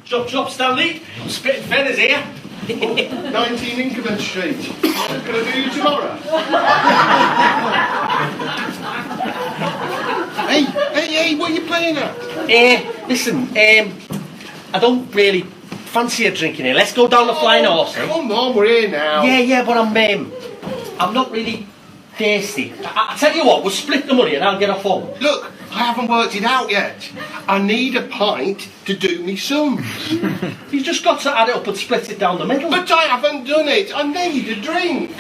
Chop, chop, Stanley. I'm spitting feathers here. 19 Increment Street. Can I do you tomorrow? hey, what are you playing at? Listen, I don't really fancy a drink in here. Let's go down the Flying Horse. Come on, we're here now. Yeah, but I'm not really thirsty. I tell you what, we'll split the money and I'll get off home. Look, I haven't worked it out yet. I need a pint to do me sums. You've just got to add it up and split it down the middle. But I haven't done it. I need a drink.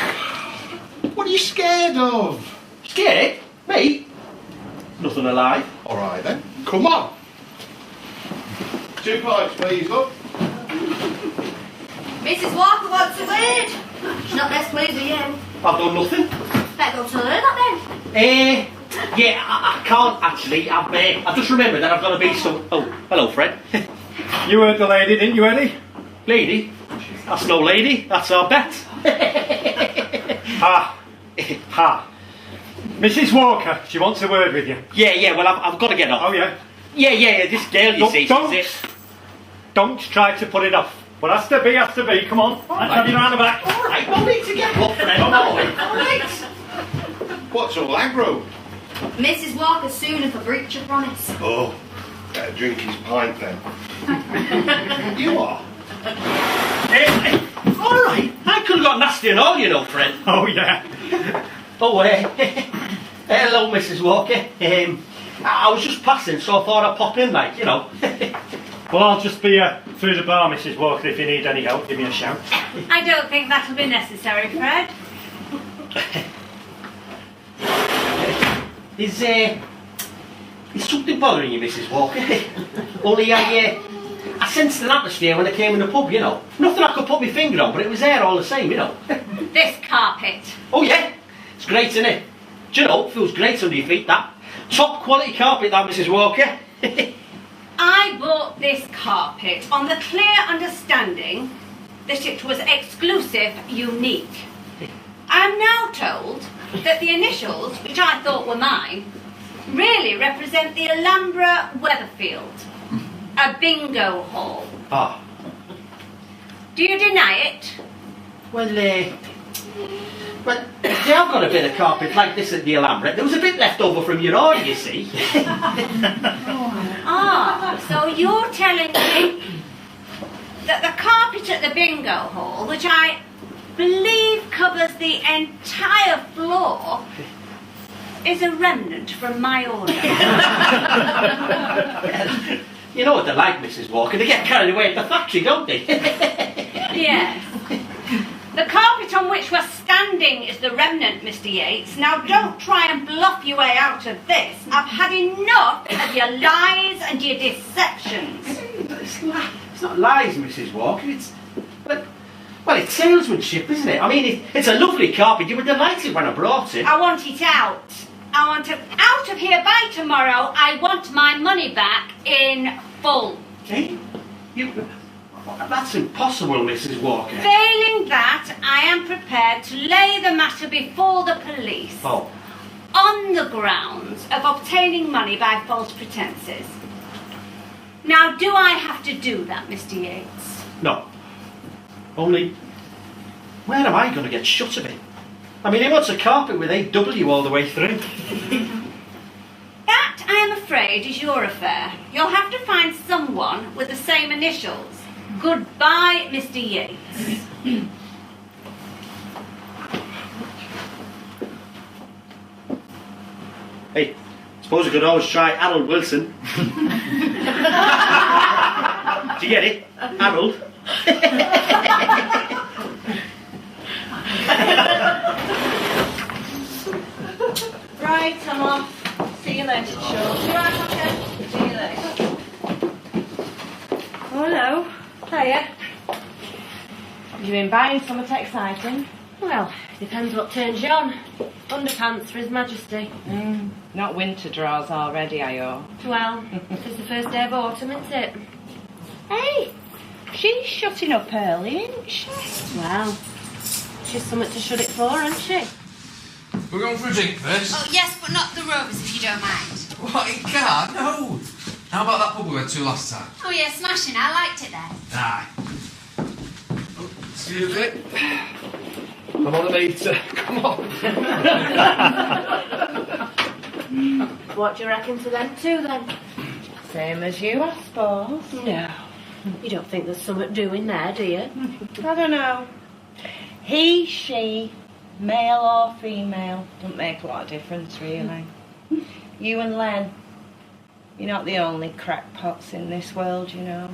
What are you scared of? Scared? Me? Nothing alive. All right then. Come on. 2 pints, please, look. Mrs. Walker wants a word. She's not best pleased with you. I've done nothing. Better go tell her that then. Yeah, I can't actually. I've just remembered that I've got to be some... Oh, hello, Fred. You heard the lady, didn't you, Eddie? Lady? That's no lady. That's our bet. Ha. Mrs. Walker, she wants a word with you. Yeah, well, I've got to get off. Oh, yeah? Yeah, this girl, you see, Don't try to put it off. What has to be, come on. Let's have you round the back. All right, we'll need to get off, Fred. All right. What's all aggro? Mrs. Walker sooner for breach of promise. Oh, better drink his pint then. You are? All right. I could have got nasty and all, you know, Fred. Oh, yeah. Oh, hello, Mrs. Walker. I was just passing, so I thought I'd pop in, like, you know. Well, I'll just be through the bar, Mrs. Walker. If you need any help, give me a shout. I don't think that'll be necessary, Fred. Is something bothering you, Mrs. Walker? Only I sensed an atmosphere when I came in the pub, you know. Nothing I could put my finger on, but it was there all the same, you know. This carpet. Oh, yeah. It's great, isn't it? Do you know, it feels great under your feet, that. Top quality carpet, that, Mrs. Walker. I bought this carpet on the clear understanding that it was exclusive, unique. I'm now told that the initials, which I thought were mine, really represent the Alhambra Weatherfield, a bingo hall. Ah. Do you deny it? Well, they have got a bit of carpet like this at the Alhambra. There was a bit left over from your order, you see. So you're telling me that the carpet at the bingo hall, which I believe covers the entire floor, is a remnant from my order. You know what they're like, Mrs. Walker. They get carried away at the factory, don't they? Yes. The carpet on which we're standing is the remnant, Mr. Yates. Now don't try and bluff your way out of this. I've had enough of your lies and your deceptions. It's not lies, Mrs. Walker. It's salesmanship, isn't it? I mean, it's a lovely carpet. You were delighted when I brought it. I want it out. I want it out of here by tomorrow. I want my money back in full. Eh? That's impossible, Mrs. Walker. Failing that, I am prepared to lay the matter before the police. Oh. On the grounds of obtaining money by false pretences. Now, do I have to do that, Mr. Yates? No. Only, where am I going to get shut of it? I mean, he wants a carpet with AW all the way through. That, I am afraid, is your affair. You'll have to find someone with the same initials. Goodbye, Mr. Yates. Hey, suppose you could always try Harold Wilson. Do you get it? Harold. Right, I'm off. See you later, Sean. See you right, okay? See you later. Oh, hello. Hiya. Have you been buying something exciting? Well, depends what turns you on. Underpants for His Majesty. Not winter drawers already, I owe. Well, it's the first day of autumn, isn't it? Hey, she's shutting up early, isn't she? Well, she's something to shut it for, hasn't she? We're going for a drink first. Oh, yes, but not the Rovers, if you don't mind. What, in car? No. How about that pub we went to last time? Oh, yeah, smashing. I liked it there. Aye. Oh, excuse me. I'm on a meter. Come on. What do you reckon to them two, then? Same as you, I suppose. No. You don't think there's something doing there, do you? I don't know. He, she, male or female, doesn't make a lot of difference, really. You and Len, you're not the only crackpots in this world, you know.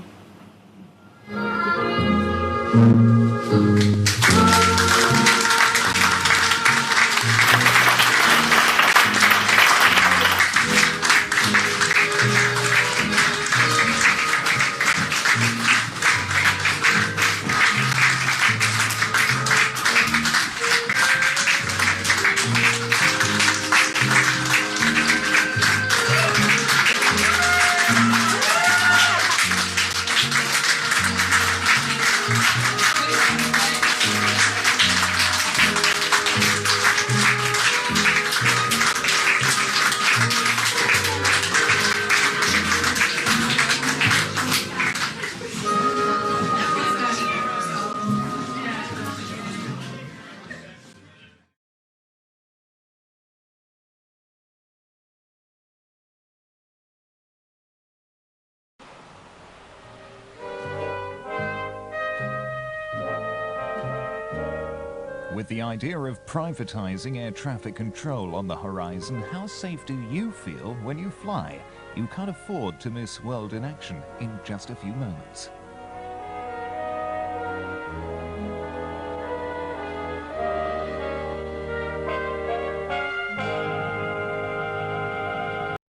With the idea of privatising air traffic control on the horizon, how safe do you feel when you fly? You can't afford to miss World in Action in just a few moments.